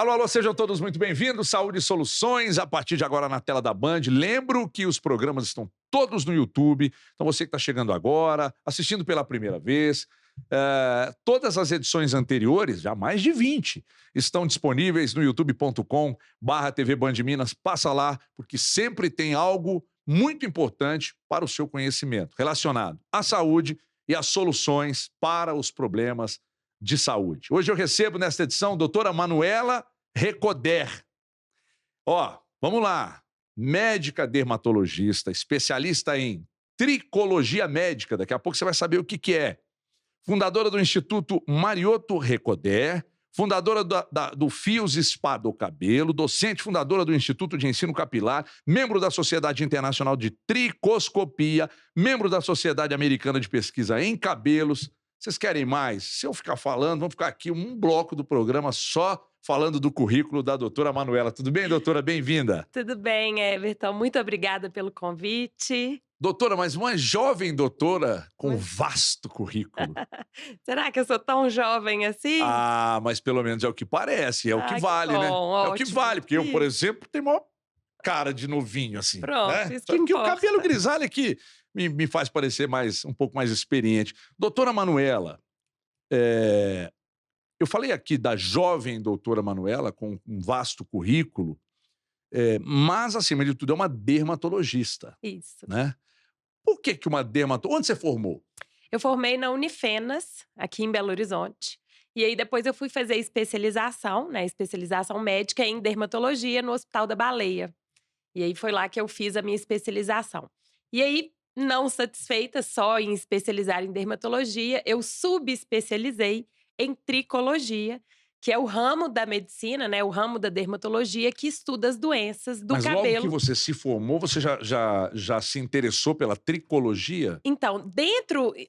Alô, alô, sejam todos muito bem-vindos. Saúde e Soluções, a partir de agora na tela da Band. Lembro que os programas estão todos no YouTube. Então você que está chegando agora, assistindo pela primeira vez, todas as edições anteriores, já mais de 20, estão disponíveis no youtube.com/TV Band Minas. Passa lá, porque sempre tem algo muito importante para o seu conhecimento, relacionado à saúde e às soluções para os problemas de saúde. Hoje eu recebo nesta edição a doutora Manuela Recoder. Vamos lá. Médica dermatologista, especialista em tricologia médica. Daqui a pouco você vai saber o que é. Fundadora do Instituto Marioto Recoder, fundadora do Fios Spa do Cabelo, docente fundadora do Instituto de Ensino Capilar, membro da Sociedade Internacional de Tricoscopia, membro da Sociedade Americana de Pesquisa em Cabelos. Vocês querem mais? Se eu ficar falando, vamos ficar aqui um bloco do programa só falando do currículo da doutora Manuela. Tudo bem, doutora? Bem-vinda. Tudo bem, Everton. Muito obrigada pelo convite. Doutora, mas uma jovem doutora com vasto currículo. Será que eu sou tão jovem assim? Ah, mas pelo menos é o que parece, é o que vale, bom, né? ótimo. É o que vale, porque eu, por exemplo, tenho maior cara de novinho, assim. Pronto, né? isso Só que o importa. cabelo grisalho aqui me faz parecer um pouco mais experiente. Doutora Manuela, eu falei aqui da jovem doutora Manuela com um vasto currículo, mas, acima de tudo, é uma dermatologista, Isso. né? Por que uma dermatologista... Onde você formou? Eu formei na Unifenas, aqui em Belo Horizonte. E aí depois eu fui fazer especialização, né? Especialização médica em dermatologia no Hospital da Baleia. E aí foi lá que eu fiz a minha especialização. E aí, não satisfeita só em especializar em dermatologia, eu subespecializei em tricologia, que é o ramo da medicina, né? O ramo da dermatologia que estuda as doenças do Mas cabelo. logo que você se formou, você já se interessou pela tricologia? Então,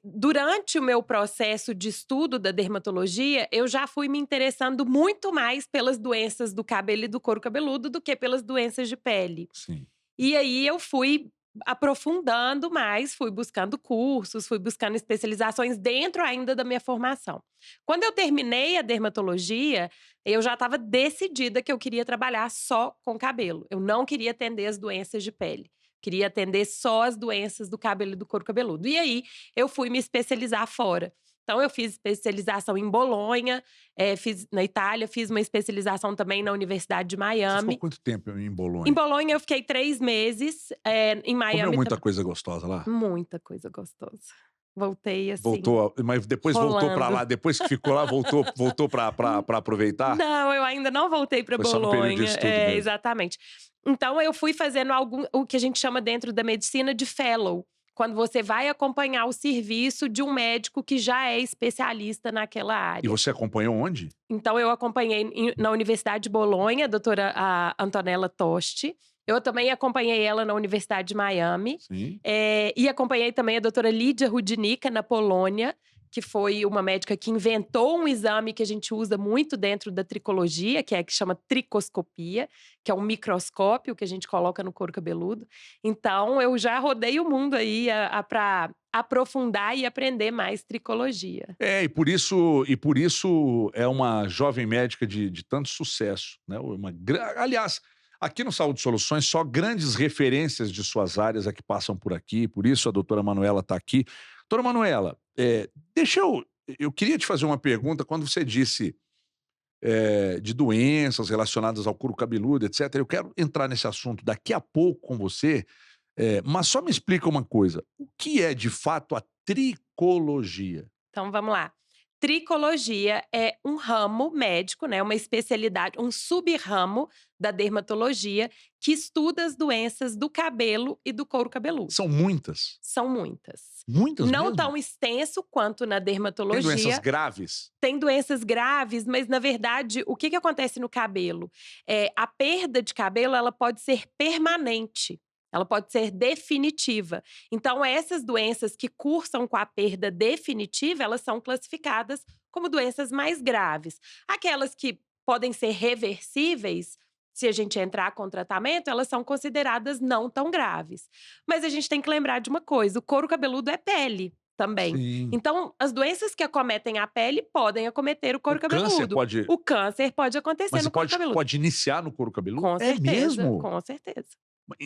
durante o meu processo de estudo da dermatologia, eu já fui me interessando muito mais pelas doenças do cabelo e do couro cabeludo do que pelas doenças de pele. Sim. E aí eu fui aprofundando mais, fui buscando cursos, fui buscando especializações dentro ainda da minha formação. Quando eu terminei a dermatologia, eu já estava decidida que eu queria trabalhar só com cabelo. Eu não queria atender as doenças de pele. Queria atender só as doenças do cabelo e do couro cabeludo. E aí, eu fui me especializar fora. Então, eu fiz especialização em Bolonha, fiz na Itália, fiz uma especialização também na Universidade de Você Miami. ficou quanto tempo em Bolonha? Em Bolonha, eu fiquei 3 meses. Em Miami Comeu muita também. coisa gostosa lá? Muita coisa gostosa. Voltei assim. Mas depois voltou pra rolando. lá, depois que ficou lá, voltou pra aproveitar? Não, eu ainda não voltei para Foi só no período de Bolonha. estudo mesmo. Exatamente. Então eu fui fazendo o que a gente chama dentro da medicina de fellow. Quando você vai acompanhar o serviço de um médico que já é especialista naquela E área. você acompanhou onde? Então eu acompanhei na Universidade de Bolonha, a doutora Antonella Tosti. Eu também acompanhei ela na Universidade de Miami. Sim. E acompanhei também a doutora Lídia Rudnicka, na Polônia, que foi uma médica que inventou um exame que a gente usa muito dentro da tricologia, que chama tricoscopia, que é um microscópio que a gente coloca no couro cabeludo. Então, eu já rodei o mundo aí para aprofundar e aprender mais tricologia. E por isso é uma jovem médica de tanto sucesso, né? Aliás, aqui no Saúde e Soluções, só grandes referências de suas áreas é que passam por aqui, por isso a doutora Manuela está aqui. Doutora Manuela, eu queria te fazer uma pergunta quando você disse de doenças relacionadas ao couro cabeludo, etc. Eu quero entrar nesse assunto daqui a pouco com você, mas só me explica uma coisa. O que é, de fato, a tricologia? Então, vamos lá. Tricologia é um ramo médico, né, uma especialidade, um sub-ramo da dermatologia que estuda as doenças do cabelo e do couro cabeludo. São muitas. São muitas. Muitas Não mesmo? tão extenso quanto na Tem dermatologia. doenças graves? Tem doenças graves, mas na verdade, o que acontece no cabelo? A perda de cabelo, ela pode ser permanente. Ela pode ser definitiva. Então, essas doenças que cursam com a perda definitiva, elas são classificadas como doenças mais graves. Aquelas que podem ser reversíveis, se a gente entrar com tratamento, elas são consideradas não tão graves. Mas a gente tem que lembrar de uma coisa: o couro cabeludo é pele. também. Sim. Então, as doenças que acometem a pele podem acometer o couro O câncer cabeludo. pode. O câncer pode acontecer Mas no couro cabeludo. pode iniciar no couro cabeludo? Com É certeza, mesmo? com certeza.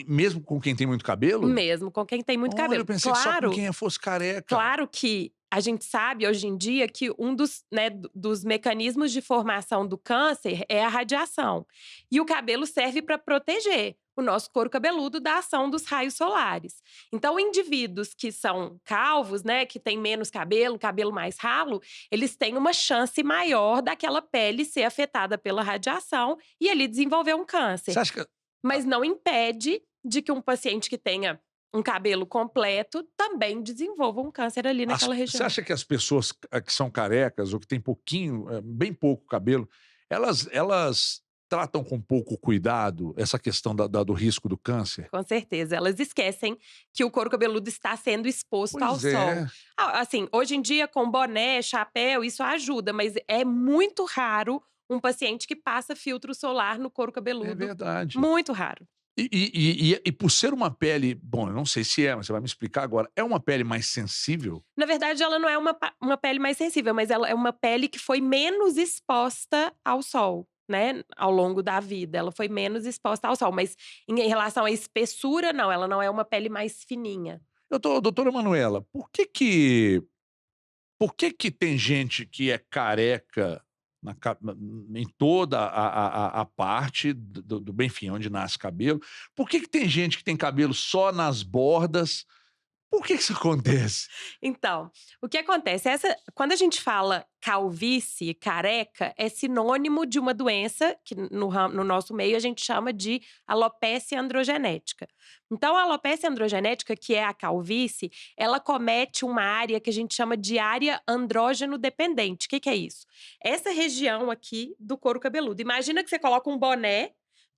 Mesmo com quem tem muito cabelo? Mesmo com quem tem muito Olha, cabelo. eu pensei que só com quem fosse careca. Claro que a gente sabe hoje em dia que um dos, né, dos mecanismos de formação do câncer é a radiação. E o cabelo serve para proteger o nosso couro cabeludo da ação dos raios solares. Então, indivíduos que são calvos, né, que têm menos cabelo, cabelo mais ralo, eles têm uma chance maior daquela pele ser afetada pela radiação e ali desenvolver um câncer. Você acha que. Mas não impede de que um paciente que tenha um cabelo completo também desenvolva um câncer ali naquela Você região. acha que as pessoas que são carecas ou que têm pouquinho, bem pouco cabelo, elas tratam com pouco cuidado essa questão do risco do câncer? Com certeza, elas esquecem que o couro cabeludo está sendo exposto ao Pois sol. é. Assim, hoje em dia com boné, chapéu, isso ajuda, mas é muito raro um paciente que passa filtro solar no couro É cabeludo. verdade. Muito raro. E por ser uma pele, bom, eu não sei se é, mas você vai me explicar agora, é uma pele mais sensível? Na verdade, ela não é uma pele mais sensível, mas ela é uma pele que foi menos exposta ao sol, né? Ao longo da vida. Ela foi menos exposta ao sol. Mas em relação à espessura, não, ela não é uma pele mais fininha. Doutora Manuela, por que tem gente que é careca em toda a parte enfim, onde nasce cabelo? Por que tem gente que tem cabelo só nas bordas? Por que isso acontece? Então, o que acontece? Quando a gente fala calvície, careca, é sinônimo de uma doença que no nosso meio a gente chama de alopecia androgenética. Então, a alopecia androgenética, que é a calvície, ela comete uma área que a gente chama de área andrógeno dependente. O que é isso? Essa região aqui do couro cabeludo. Imagina que você coloca um boné.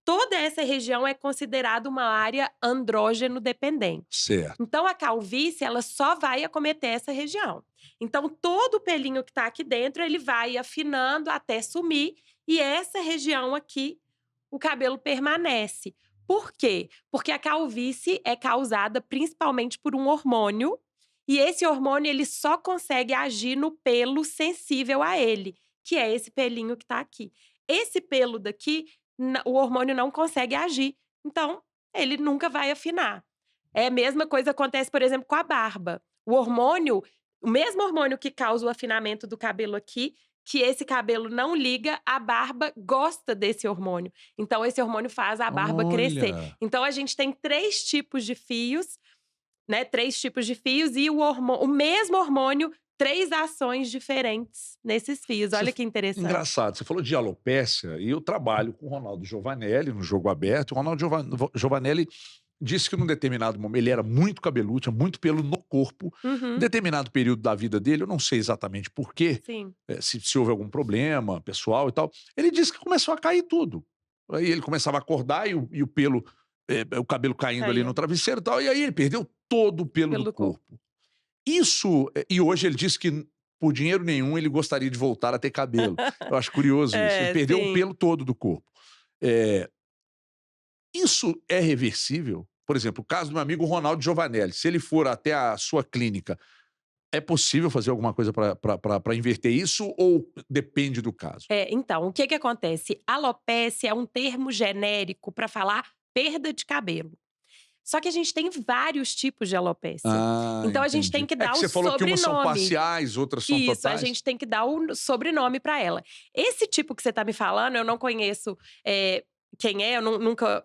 Toda essa região é considerada uma área andrógeno dependente. Certo. Então, a calvície, ela só vai acometer essa região. Então, todo o pelinho que está aqui dentro, ele vai afinando até sumir. E essa região aqui, o cabelo permanece. Por quê? Porque a calvície é causada principalmente por um hormônio. E esse hormônio, ele só consegue agir no pelo sensível a ele, que é esse pelinho que está aqui. Esse pelo daqui, o hormônio não consegue agir. Então, ele nunca vai afinar. É a mesma coisa acontece, por exemplo, com a barba. O mesmo hormônio que causa o afinamento do cabelo aqui, que esse cabelo não liga, a barba gosta desse hormônio. Então, esse hormônio faz a barba crescer. Olha. Então, a gente tem 3 tipos de fios, né? 3 tipos de fios e o mesmo hormônio, 3 ações diferentes nesses fios. Olha que interessante. Engraçado, você falou de alopécia e eu trabalho com o Ronaldo Giovanelli no Jogo Aberto. O Ronaldo Giovanelli disse que num determinado momento, ele era muito cabeludo, tinha muito pelo no corpo. Em determinado período da vida dele, eu não sei exatamente por quê, Sim. se houve algum problema pessoal e tal, ele disse que começou a cair tudo. Aí ele começava a acordar e o pelo, o cabelo caindo ali Caía. no travesseiro e tal, e aí ele perdeu todo o pelo Pelo do do corpo. corpo. Isso, e hoje ele disse que por dinheiro nenhum ele gostaria de voltar a ter cabelo. Eu acho curioso isso. Ele perdeu o sim. pelo todo do corpo. Isso é reversível? Por exemplo, o caso do meu amigo Ronaldo Giovanelli. Se ele for até a sua clínica, é possível fazer alguma coisa para inverter isso ou depende do caso? Então, o que acontece? Alopecia é um termo genérico para falar perda de cabelo. Só que a gente tem vários tipos de alopecia. Então, a gente tem que dar o você falou que umas são sobrenome. parciais, outras são Isso, totais. a gente tem que dar o sobrenome para ela. Esse tipo que você tá me falando, eu não conheço quem é, eu nunca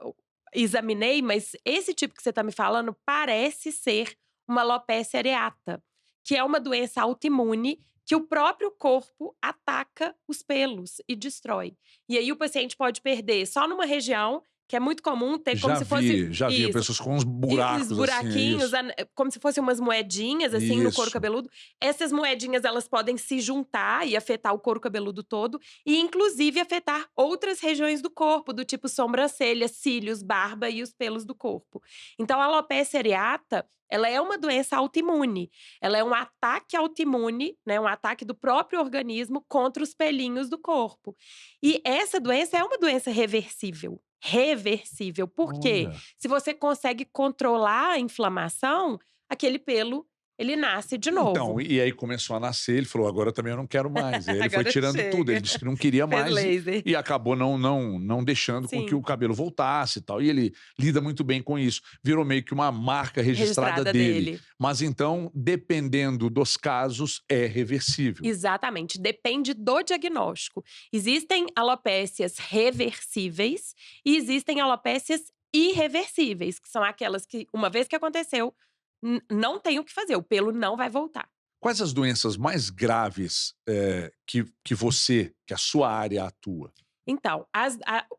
examinei, mas esse tipo que você tá me falando parece ser uma alopecia areata, que é uma doença autoimune que o próprio corpo ataca os pelos e destrói. E aí o paciente pode perder só numa região, que é muito comum ter como se fosse… Já vi Isso. pessoas com uns buracos Os buraquinhos, assim, como se fossem umas moedinhas, assim, no couro Isso. cabeludo. Essas moedinhas, elas podem se juntar e afetar o couro cabeludo todo. E, inclusive, afetar outras regiões do corpo, do tipo sobrancelha, cílios, barba e os pelos do corpo. Então, a alopecia areata, ela é uma doença autoimune. Ela é um ataque autoimune, né? Um ataque do próprio organismo contra os pelinhos do corpo. E essa doença é uma doença reversível. Reversível. Por quê? Olha. Se você consegue controlar a inflamação, aquele pelo ele nasce de novo. Então, e aí começou a nascer, ele falou, agora também eu não quero mais. Aí ele foi Agora tirando chega. tudo, ele disse que não queria Fez mais laser. e acabou não deixando com que Sim. o cabelo voltasse e tal. E ele lida muito bem com isso. Virou meio que uma marca registrada dele. Mas então, dependendo dos casos, é reversível. Exatamente, depende do diagnóstico. Existem alopécias reversíveis e existem alopécias irreversíveis, que são aquelas que, uma vez que aconteceu, não tem o que fazer, o pelo não vai voltar. Quais as doenças mais graves que a sua área atua? Então,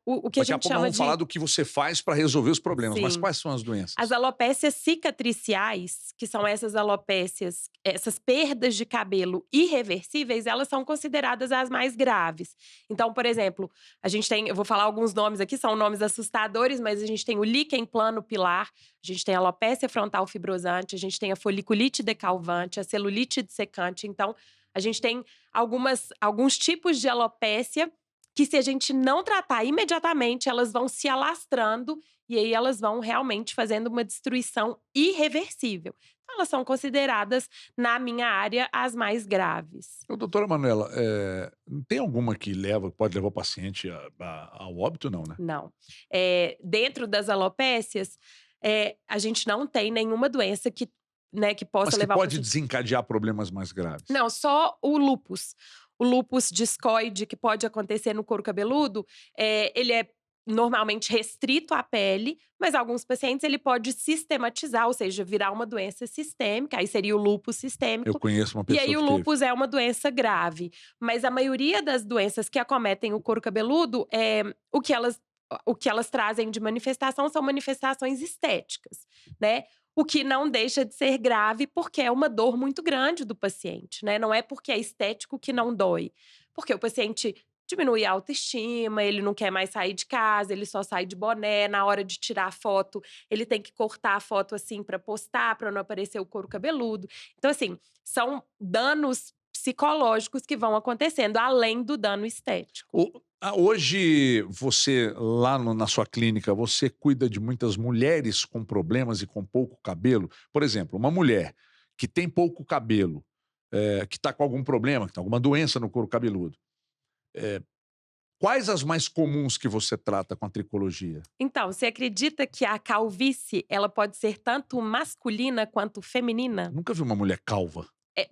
o que a Daqui a gente pouco nós chama vamos falar do que você faz para resolver os problemas, mas Sim. quais são as doenças? As alopécias cicatriciais, que são essas alopécias, essas perdas de cabelo irreversíveis, elas são consideradas as mais graves. Então, por exemplo, a gente tem, eu vou falar alguns nomes aqui, são nomes assustadores, mas a gente tem o líquen plano pilar, a gente tem a alopécia frontal fibrosante, a gente tem a foliculite decalvante, a celulite dissecante. Então, a gente tem alguns tipos de alopécia que, se a gente não tratar imediatamente, elas vão se alastrando e aí elas vão realmente fazendo uma destruição irreversível. Então, elas são consideradas, na minha área, as mais graves. Ô, doutora Manuela, tem alguma que pode levar o paciente ao óbito, não, né? Não. Dentro das alopécias, a gente não tem nenhuma doença que possa Mas que levar o pode paciente. desencadear problemas mais graves. Não, só o lúpus. O lúpus discoide, que pode acontecer no couro cabeludo, ele é normalmente restrito à pele, mas alguns pacientes ele pode sistematizar, ou seja, virar uma doença sistêmica, aí seria o lúpus Eu sistêmico. conheço uma E pessoa aí o que teve. lúpus é uma doença grave. Mas a maioria das doenças que acometem o couro cabeludo, o que elas trazem de manifestação são manifestações estéticas, né? O que não deixa de ser grave, porque é uma dor muito grande do paciente, né? Não é porque é estético que não dói. Porque o paciente diminui a autoestima, ele não quer mais sair de casa, ele só sai de boné. Na hora de tirar a foto, ele tem que cortar a foto assim para postar, para não aparecer o couro cabeludo. Então, assim, são danos psicológicos que vão acontecendo, além do dano estético. Hoje, você, lá na sua clínica, você cuida de muitas mulheres com problemas e com pouco cabelo? Por exemplo, uma mulher que tem pouco cabelo, que está com algum problema, que tem alguma doença no couro cabeludo, quais as mais comuns que você trata com a tricologia? Então, você acredita que a calvície, ela pode ser tanto masculina quanto feminina? Nunca vi uma mulher calva.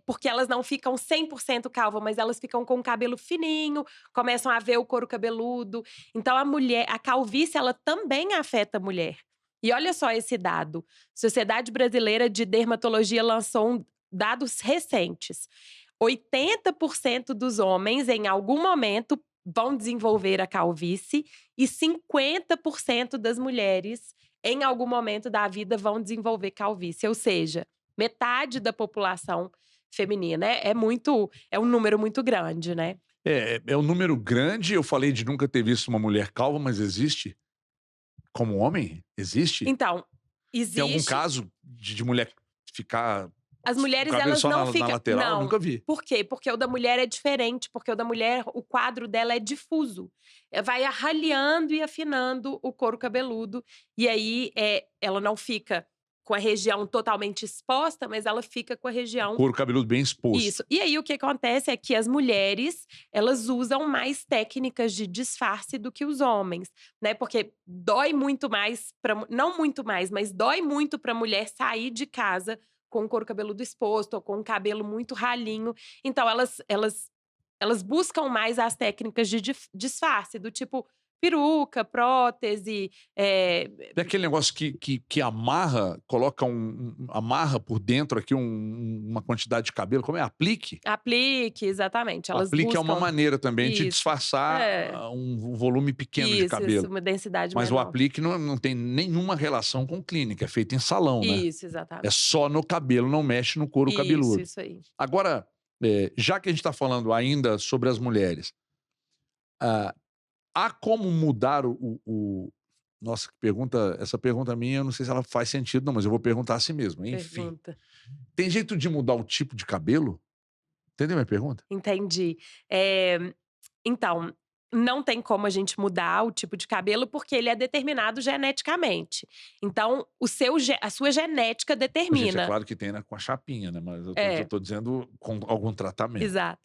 Porque elas não ficam 100% calvas, mas elas ficam com o cabelo fininho, começam a ver o couro cabeludo. Então a calvície, ela também afeta a mulher. E olha só esse dado. Sociedade Brasileira de Dermatologia lançou dados recentes. 80% dos homens, em algum momento, vão desenvolver a calvície e 50% das mulheres, em algum momento da vida, vão desenvolver calvície. Ou seja, metade da população feminina. É um número muito grande, né? É um número grande. Eu falei de nunca ter visto uma mulher calva, mas existe? Como homem? Existe? Então, Tem algum existe. caso de mulher ficar As mulheres, cabelo elas só não na ficam. lateral? Eu Não. nunca vi. Por quê? Porque o da mulher é diferente. Porque o da mulher, o quadro dela é difuso. Vai arraliando e afinando o couro cabeludo. E aí, ela não fica com a região totalmente exposta, mas ela fica com a região. Couro cabeludo bem exposto. Isso. E aí, o que acontece é que as mulheres, elas usam mais técnicas de disfarce do que os homens, né? Porque dói muito mais, não muito mais, mas dói muito pra mulher sair de casa com o couro cabeludo exposto ou com o cabelo muito ralinho. Então, elas buscam mais as técnicas de disfarce, do tipo peruca, prótese. Tem aquele negócio que amarra, coloca amarra por dentro aqui uma quantidade de cabelo. Como é? Aplique? Aplique, exatamente. Elas Aplique é uma buscam. maneira também de Isso. disfarçar um volume pequeno de cabelo. Isso, uma densidade Mas o menor. aplique não tem nenhuma relação com clínica, é feito em salão, né? Isso, exatamente. É só no cabelo, não mexe no couro cabeludo. Isso aí. Agora, já que a gente está falando ainda sobre as mulheres, há como mudar Nossa, essa pergunta minha, eu não sei se ela faz sentido, não, mas eu vou perguntar a si mesmo. Enfim, Pergunta. tem jeito de mudar o tipo de cabelo? Entendeu minha pergunta? Entendi. Então, não tem como a gente mudar o tipo de cabelo, porque ele é determinado geneticamente. Então, a sua genética Gente, é determina. claro que tem, né, com a chapinha, né, mas eu É, tô dizendo com algum tratamento. exato.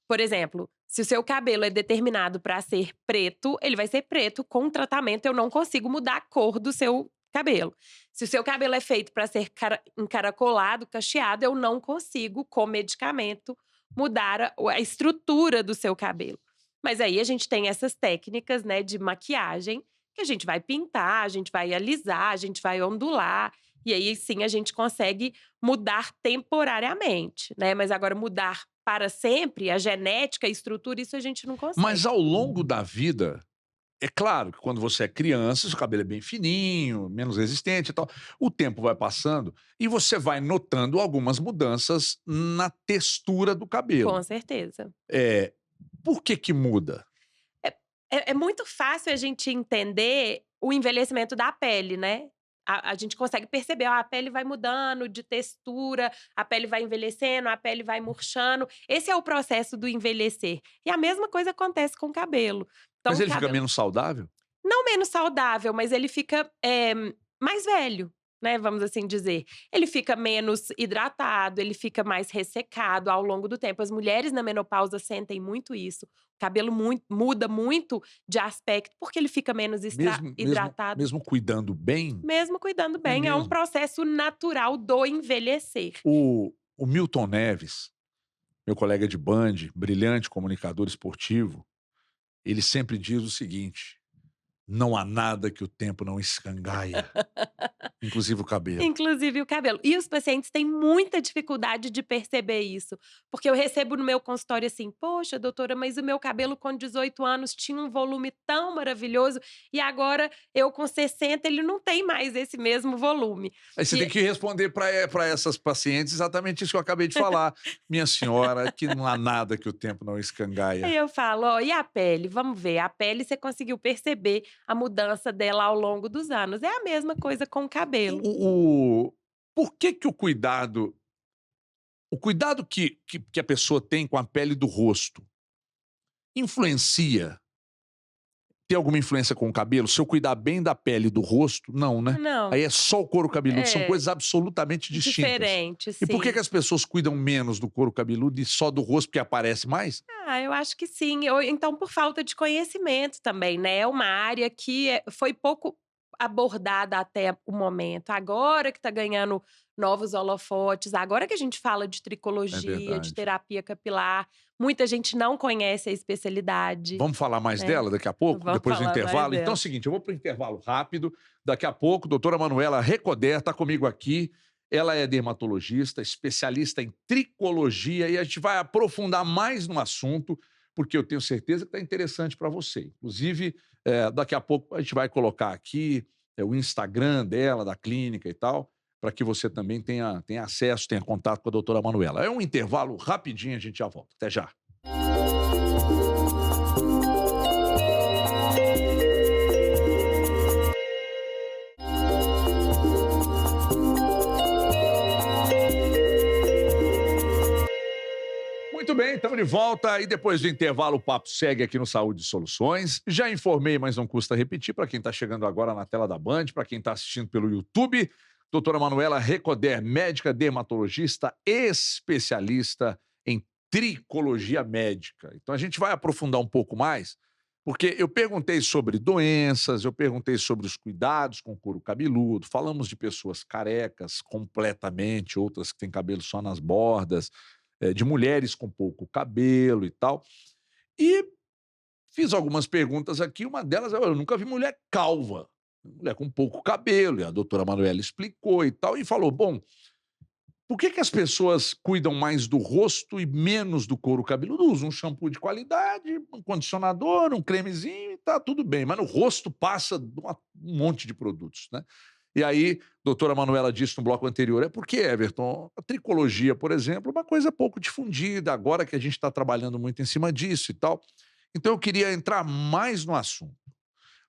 Por exemplo, se o seu cabelo é determinado para ser preto, ele vai ser preto. Com tratamento, eu não consigo mudar a cor do seu cabelo. Se o seu cabelo é feito para ser encaracolado, cacheado, eu não consigo, com medicamento, mudar a estrutura do seu cabelo. Mas aí a gente tem essas técnicas, né, de maquiagem, que a gente vai pintar, a gente vai alisar, a gente vai ondular. E aí sim a gente consegue mudar temporariamente, né? Mas agora mudar para sempre, a genética, a estrutura, isso a gente não Mas consegue. ao longo da vida, é claro que quando você é criança, seu cabelo é bem fininho, menos resistente e tal. O tempo vai passando e você vai notando algumas mudanças na textura do cabelo. Com certeza. É, por que que muda? É é muito fácil a gente entender o envelhecimento da pele, né. A gente consegue perceber, ó, a pele vai mudando de textura, a pele vai envelhecendo, a pele vai murchando. Esse é o processo do envelhecer. E a mesma coisa acontece com o cabelo. Então Mas o ele fica cabelo menos saudável? não menos saudável, mas ele fica, mais velho, né, vamos assim dizer. Ele fica menos hidratado, ele fica mais ressecado ao longo do tempo. As mulheres na menopausa sentem muito isso. O cabelo muda muito de aspecto, porque ele fica menos hidratado, Mesmo cuidando bem, mesmo cuidando é bem. É um mesmo. processo natural do envelhecer. O Milton Neves, meu colega de Band, brilhante comunicador esportivo, ele sempre diz o seguinte: "Não há nada que o tempo não escangalha, inclusive o cabelo". Inclusive o cabelo. E os pacientes têm muita dificuldade de perceber isso, porque eu recebo no meu consultório assim: "Poxa, doutora, mas o meu cabelo com 18 anos tinha um volume tão maravilhoso e agora eu com 60 ele não tem mais esse mesmo volume". Aí você tem E que responder para essas pacientes exatamente isso que eu acabei de falar: "Minha senhora, que não há nada que o tempo não aí escangalha". eu falo: "Ó, e a pele? Vamos ver, a pele você conseguiu perceber a mudança dela ao longo dos anos". É a mesma coisa com o cabelo. O por que que o cuidado que a pessoa tem com a pele do rosto influencia, tem alguma influência com o cabelo? Se eu cuidar bem da pele do rosto, não, né? Não, Aí é só o couro cabeludo, são é coisas absolutamente distintas. diferente, E por que que sim. as pessoas cuidam menos do couro cabeludo e só do rosto porque aparece mais? Ah, eu acho que sim. Ou então por falta de conhecimento também, né. É uma área que foi pouco abordada até o momento. Agora que tá ganhando novos holofotes, agora que a gente fala de É tricologia, de verdade. terapia capilar, muita gente não conhece a especialidade, Vamos falar mais né. dela daqui a pouco, Vamos depois do falar mais intervalo? Então é o dela. seguinte, eu vou para o intervalo rápido. Daqui a pouco, doutora Manuela Recoder está comigo aqui. Ela é dermatologista, especialista em tricologia, e a gente vai aprofundar mais no assunto, porque eu tenho certeza que está interessante para você. Inclusive, daqui a pouco a gente vai colocar aqui o Instagram dela, da clínica e tal, para que você também tenha acesso, tenha contato com a doutora Manuela. É um intervalo rapidinho, a gente já volta. Até já. Muito bem, estamos de volta e depois do intervalo o papo segue aqui no Saúde e Soluções. Já informei, mas não custa repetir, para quem está chegando agora na tela da Band, para quem está assistindo pelo YouTube, doutora Manuela Recoder, médica dermatologista, especialista em tricologia médica. Então a gente vai aprofundar um pouco mais, porque eu perguntei sobre doenças, eu perguntei sobre os cuidados com o couro cabeludo, falamos de pessoas carecas completamente, outras que têm cabelo só nas bordas, de mulheres com pouco cabelo e tal. E fiz algumas perguntas aqui, uma delas, eu nunca vi mulher calva, mulher com pouco cabelo, e a doutora Manuela explicou e tal, e falou, bom, por que que as pessoas cuidam mais do rosto e menos do couro cabeludo? Usam um shampoo de qualidade, um condicionador, um cremezinho e tá tudo bem, mas no rosto passa um monte de produtos, né? E aí, doutora Manuela disse no bloco anterior, é porque, Everton, a tricologia, por exemplo, é uma coisa pouco difundida, agora que a gente está trabalhando muito em cima disso e tal. Então eu queria entrar mais no assunto.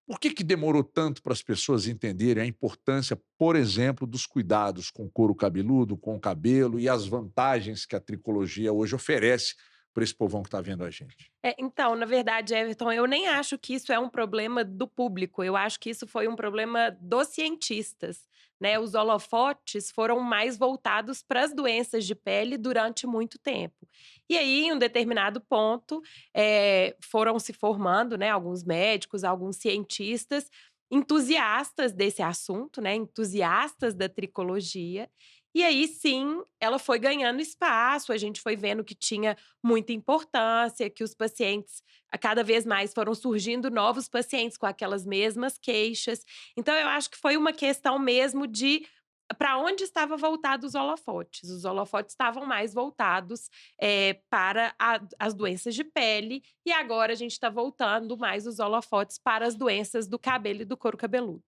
Por que que demorou tanto para as pessoas entenderem a importância, por exemplo, dos cuidados com o couro cabeludo, com o cabelo e as vantagens que a tricologia hoje oferece para esse povão que está vendo a gente? Então, na verdade, Everton, eu nem acho que isso é um problema do público, eu acho que isso foi um problema dos cientistas, né? Os holofotes foram mais voltados para as doenças de pele durante muito tempo. E aí, em um determinado ponto, foram se formando, né, alguns médicos, alguns cientistas, entusiastas desse assunto, né, entusiastas da tricologia. E aí, sim, ela foi ganhando espaço, a gente foi vendo que tinha muita importância, que os pacientes, a cada vez mais foram surgindo novos pacientes com aquelas mesmas queixas. Então eu acho que foi uma questão mesmo de para onde estava voltado os holofotes. Os holofotes estavam mais voltados, para as doenças de pele, e agora a gente está voltando mais os holofotes para as doenças do cabelo e do couro cabeludo.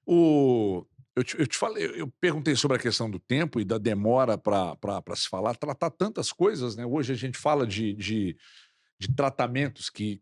O eu te falei, eu perguntei sobre a questão do tempo e da demora para se falar, tratar tantas coisas, né, hoje a gente fala de tratamentos que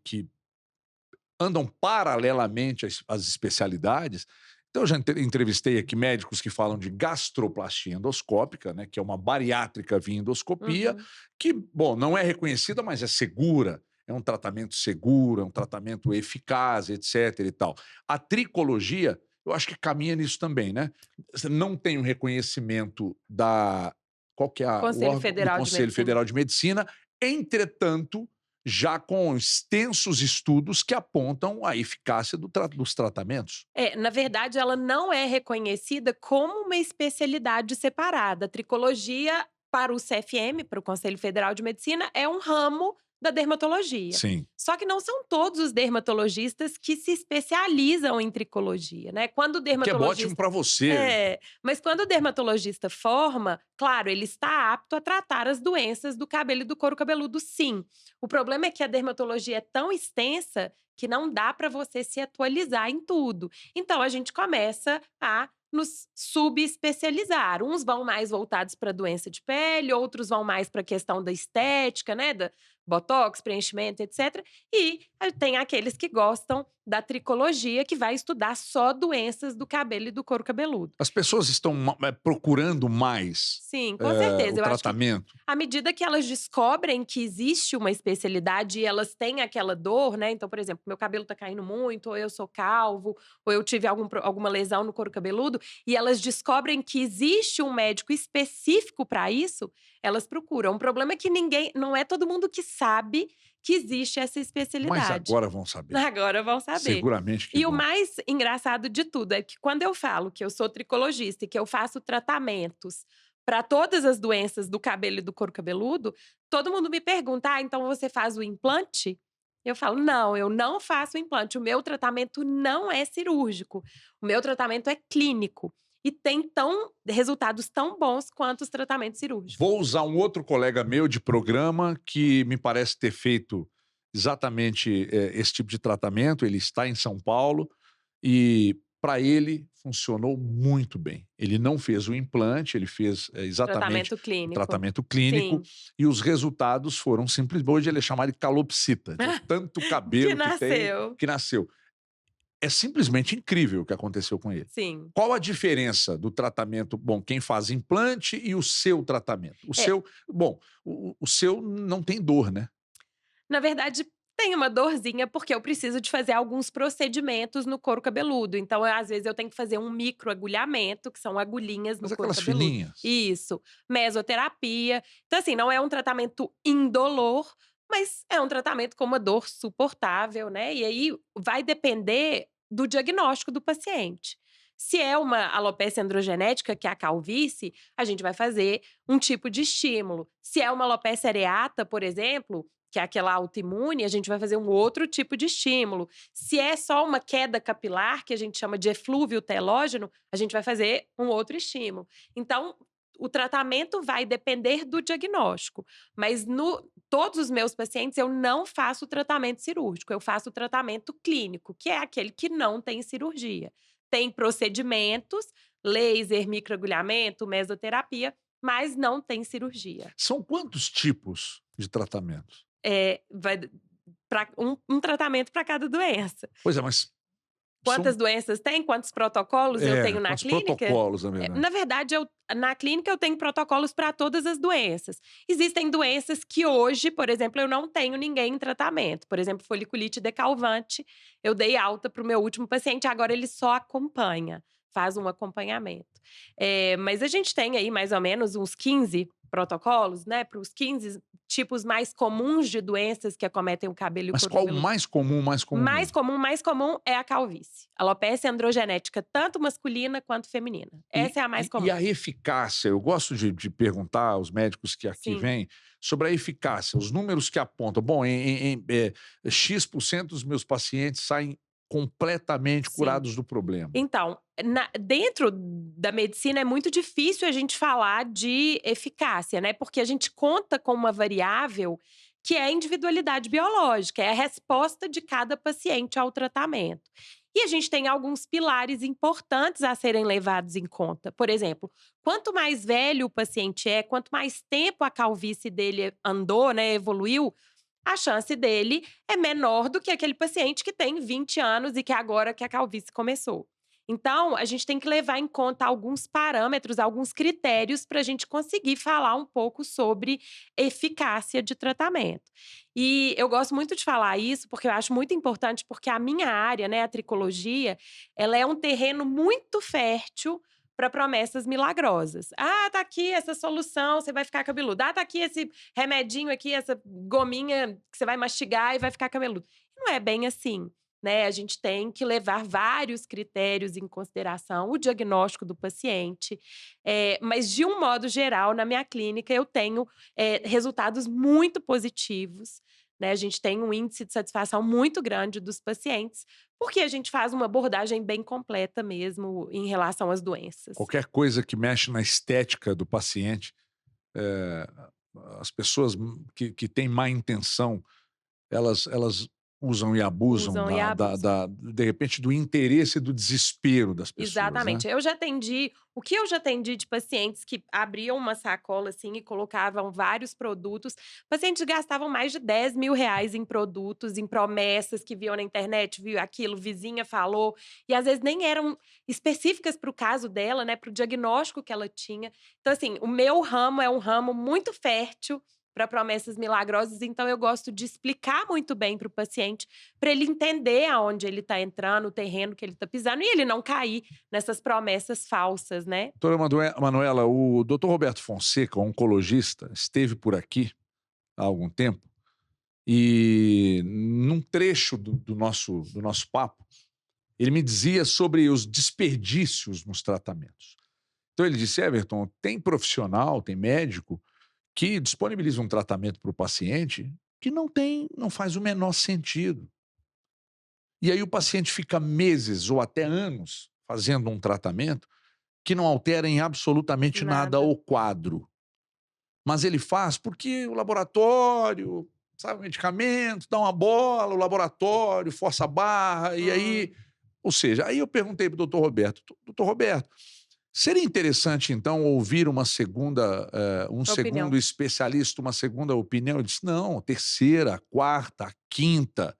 andam paralelamente às especialidades. Então, eu já entrevistei aqui médicos que falam de gastroplastia endoscópica, né, que é uma bariátrica via endoscopia, Uhum. que, bom, não é reconhecida, mas é segura. É um tratamento seguro, é um tratamento eficaz, etc. e tal. A tricologia, eu acho que caminha nisso também, né? Você não tem um reconhecimento da. Qual que é o Conselho órgão? Do Federal de Conselho Medicina. Federal de Medicina, entretanto já com extensos estudos que apontam a eficácia dos tratamentos. Na verdade, ela não é reconhecida como uma especialidade separada. A tricologia, para o CFM, para o Conselho Federal de Medicina, é um ramo da dermatologia. Sim. Só que não são todos os dermatologistas que se especializam em tricologia, né? Quando o Que é ótimo dermatologista para você. mas quando o dermatologista forma, claro, ele está apto a tratar as doenças do cabelo e do couro cabeludo, sim. O problema é que a dermatologia é tão extensa que não dá para você se atualizar em tudo. Então a gente começa a nos subespecializar. Uns vão mais voltados para doença de pele, outros vão mais para a questão da estética, né, da botox, preenchimento, etc. E tem aqueles que gostam da tricologia, que vai estudar só doenças do cabelo e do couro cabeludo. As pessoas estão procurando mais Sim, com certeza. o Eu acho que tratamento. à medida que elas descobrem que existe uma especialidade e elas têm aquela dor, né? Então, por exemplo, meu cabelo tá caindo muito, ou eu sou calvo, ou eu tive alguma lesão no couro cabeludo, e elas descobrem que existe um médico específico para isso, elas procuram. O problema é que não é todo mundo que sabe que existe essa Mas especialidade. agora vão saber. Agora vão saber. Seguramente que E o vão. mais engraçado de tudo é que quando eu falo que eu sou tricologista e que eu faço tratamentos para todas as doenças do cabelo e do couro cabeludo, todo mundo me pergunta: "Ah, então você faz o implante?" Eu falo: "Não, eu não faço implante. O meu tratamento não é cirúrgico. O meu tratamento é clínico e tem resultados tão bons quanto os tratamentos cirúrgicos." Vou usar um outro colega meu de programa que me parece ter feito exatamente esse tipo de tratamento. Ele está em São Paulo e para ele funcionou muito bem. Ele não fez o implante, ele fez exatamente Tratamento o clínico. tratamento clínico Sim, e os resultados foram simples. Hoje ele é chamado de calopsita, de tanto que cabelo que tem nasceu. que nasceu. É simplesmente incrível o que aconteceu com ele. Sim. Qual a diferença do tratamento, bom, quem faz implante e o seu tratamento? O É, seu, bom, o seu não tem dor, né? Na verdade, tem uma dorzinha, porque eu preciso de fazer alguns procedimentos no couro cabeludo. Então, às vezes, eu tenho que fazer um microagulhamento, que são agulhinhas no Mas couro aquelas cabeludo. fininhas. Isso. Mesoterapia. Então, assim, não é um tratamento indolor, mas é um tratamento com uma dor suportável, né? E aí vai depender do diagnóstico do paciente. Se é uma alopecia androgenética, que é a calvície, a gente vai fazer um tipo de estímulo. Se é uma alopecia areata, por exemplo, que é aquela autoimune, a gente vai fazer um outro tipo de estímulo. Se é só uma queda capilar, que a gente chama de eflúvio telógeno, a gente vai fazer um outro estímulo. Então, o tratamento vai depender do diagnóstico, mas todos os meus pacientes eu não faço tratamento cirúrgico, eu faço tratamento clínico, que é aquele que não tem cirurgia. Tem procedimentos, laser, microagulhamento, mesoterapia, mas não tem cirurgia. São quantos tipos de tratamentos? Vai um tratamento para cada doença. Pois é, mas Quantas doenças tem? Quantos protocolos eu tenho na quantos clínica? protocolos, na verdade? Na verdade, na clínica eu tenho protocolos para todas as doenças. Existem doenças que hoje, por exemplo, eu não tenho ninguém em tratamento. Por exemplo, foliculite decalvante, eu dei alta para o meu último paciente, agora ele só acompanha, faz um acompanhamento. Mas a gente tem aí mais ou menos uns 15 protocolos, né, para os 15 tipos mais comuns de doenças que acometem o cabelo e o Mas couro qual o cabeludo. mais comum mesmo? Mais comum é a calvície. Alopecia androgenética, tanto masculina quanto feminina. Essa é a mais comum. E a eficácia? Eu gosto de perguntar aos médicos que aqui Sim. vêm sobre a eficácia, os números que apontam. Bom, X% dos meus pacientes saem completamente Sim. curados do problema. Então, dentro da medicina é muito difícil a gente falar de eficácia, né? Porque a gente conta com uma variável que é a individualidade biológica, é a resposta de cada paciente ao tratamento. E a gente tem alguns pilares importantes a serem levados em conta. Por exemplo, quanto mais velho o paciente é, quanto mais tempo a calvície dele andou, né, evoluiu, a chance dele é menor do que aquele paciente que tem 20 anos e que agora que a calvície começou. Então, a gente tem que levar em conta alguns parâmetros, alguns critérios para a gente conseguir falar um pouco sobre eficácia de tratamento. E eu gosto muito de falar isso porque eu acho muito importante, porque a minha área, né, a tricologia, ela é um terreno muito fértil para promessas milagrosas. Ah, tá aqui essa solução, você vai ficar cabeludo. Ah, tá aqui esse remedinho aqui, essa gominha que você vai mastigar e vai ficar cabeludo. Não é bem assim, né? A gente tem que levar vários critérios em consideração, o diagnóstico do paciente. Mas, de um modo geral, na minha clínica, eu tenho resultados muito positivos. Né? A gente tem um índice de satisfação muito grande dos pacientes, porque a gente faz uma abordagem bem completa mesmo em relação às doenças. Qualquer coisa que mexe na estética do paciente, eh, as pessoas que têm má intenção, elas usam e abusam Usam e abusam. de repente, do interesse e do desespero das pessoas, né? Exatamente. O que eu já atendi de pacientes que abriam uma sacola, assim, e colocavam vários produtos. Pacientes gastavam mais de R$ 10.000 em produtos, em promessas que viam na internet, viu aquilo, vizinha falou, e às vezes nem eram específicas para o caso dela, né, para o diagnóstico que ela tinha. Então, assim, o meu ramo é um ramo muito fértil para promessas milagrosas, então eu gosto de explicar muito bem para o paciente, para ele entender aonde ele está entrando, o terreno que ele está pisando, e ele não cair nessas promessas falsas, né. Doutora Manuela, o doutor Roberto Fonseca, oncologista, esteve por aqui há algum tempo e, num trecho do nosso papo, ele me dizia sobre os desperdícios nos tratamentos. Então ele disse: Everton, tem profissional, tem médico que disponibiliza um tratamento para o paciente que não faz o menor sentido. E aí o paciente fica meses ou até anos fazendo um tratamento que não altera em absolutamente nada Nada. o quadro. Mas ele faz porque o laboratório, sabe, o medicamento, dá uma bola, o laboratório força a barra, e aí. Ou seja, aí eu perguntei para o doutor Roberto: doutor Roberto, seria interessante, então, ouvir um Opinião. segundo especialista, uma segunda opinião? Eu disse: não, a terceira, a quarta, a quinta,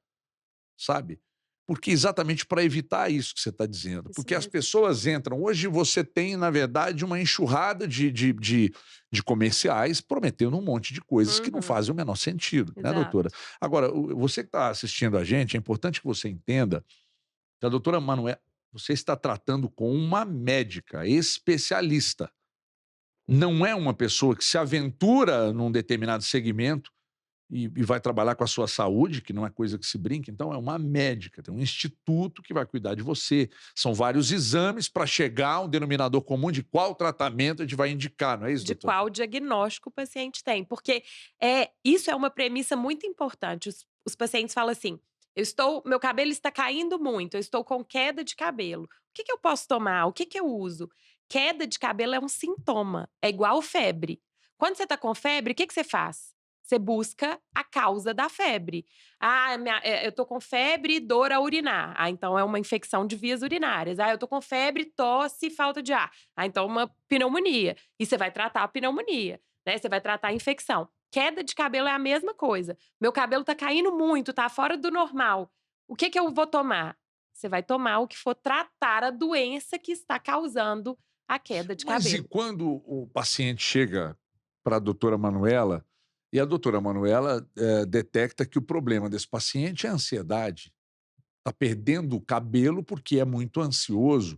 sabe? Porque exatamente para evitar isso que você está dizendo. Isso Porque as mesmo. pessoas entram. Hoje você tem, na verdade, uma enxurrada de comerciais prometendo um monte de coisas que não Uhum. fazem o menor sentido, né, Exato. doutora? Agora, você que está assistindo a gente, é importante que você entenda que a doutora Manuela, você está tratando com uma médica especialista. Não é uma pessoa que se aventura num determinado segmento e vai trabalhar com a sua saúde, que não é coisa que se brinca. Então, é uma médica, tem um instituto que vai cuidar de você. São vários exames para chegar a um denominador comum de qual tratamento a gente vai indicar, não é isso, De doutor? qual diagnóstico o paciente tem, porque isso é uma premissa muito importante. Os pacientes falam assim: meu cabelo está caindo muito, eu estou com queda de cabelo. O que que eu posso tomar? O que que eu uso? Queda de cabelo é um sintoma, é igual febre. Quando você está com febre, o que que você faz? Você busca a causa da febre. Ah, eu tô com febre e dor a urinar. Ah, então é uma infecção de vias urinárias. Ah, eu tô com febre, tosse e falta de ar. Ah, então uma pneumonia. E você vai tratar a pneumonia, né? Você vai tratar a infecção. Queda de cabelo é a mesma coisa. Meu cabelo tá caindo muito, tá fora do normal. O que que eu vou tomar? Você vai tomar o que for tratar a doença que está causando a queda de Mas e cabelo. quando o paciente chega para a doutora Manuela e a doutora Manuela detecta que o problema desse paciente é a ansiedade, está perdendo o cabelo porque é muito ansioso,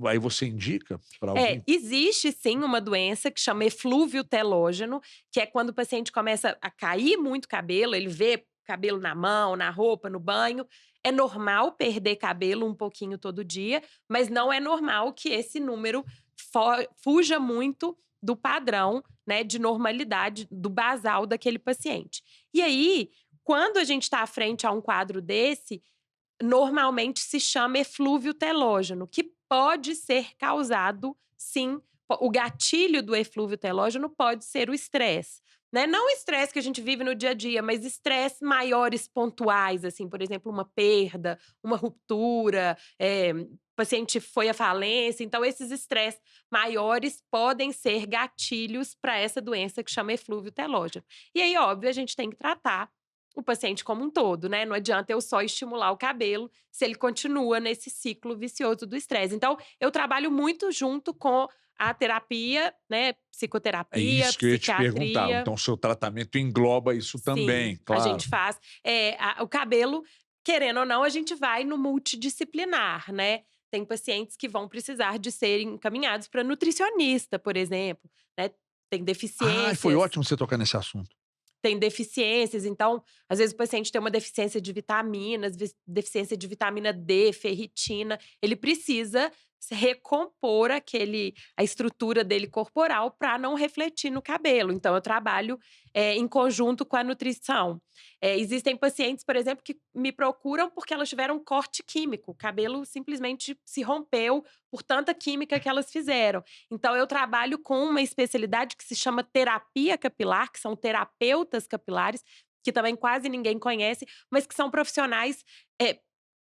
aí você indica para alguém? Existe sim uma doença que chama eflúvio telógeno, que é quando o paciente começa a cair muito cabelo, ele vê cabelo na mão, na roupa, no banho. É normal perder cabelo um pouquinho todo dia, mas não é normal que esse número fuja muito do padrão, né, de normalidade, do basal daquele paciente. E aí, quando a gente está à frente a um quadro desse, normalmente se chama eflúvio telógeno, que pode ser causado, sim. O gatilho do eflúvio telógeno pode ser o estresse, né? Não o estresse que a gente vive no dia a dia, mas estresse maiores pontuais, assim, por exemplo, uma perda, uma ruptura, o paciente foi à falência. Então, esses estresses maiores podem ser gatilhos para essa doença que chama eflúvio telógeno. E aí, óbvio, a gente tem que tratar o paciente como um todo, né? Não adianta eu só estimular o cabelo se ele continua nesse ciclo vicioso do estresse. Então, eu trabalho muito junto com a terapia, né? É Psicoterapia, isso que eu ia te perguntar. psiquiatria. Então, o seu tratamento engloba isso Sim, também, a claro. gente faz. O cabelo, querendo ou não, a gente vai no multidisciplinar, né? Tem pacientes que vão precisar de serem encaminhados para nutricionista, por exemplo, né? Tem Ah, foi deficiências. ótimo você tocar nesse assunto. Tem deficiências, então, às vezes o paciente tem uma deficiência de vitaminas, deficiência de vitamina D, ferritina, ele precisa recompor a estrutura dele corporal para não refletir no cabelo. Então eu trabalho, em conjunto com a nutrição. Existem pacientes, por exemplo, que me procuram porque elas tiveram um corte químico, o cabelo simplesmente se rompeu por tanta química que elas fizeram. Então eu trabalho com uma especialidade que se chama terapia capilar, que são terapeutas capilares, que também quase ninguém conhece, mas que são profissionais,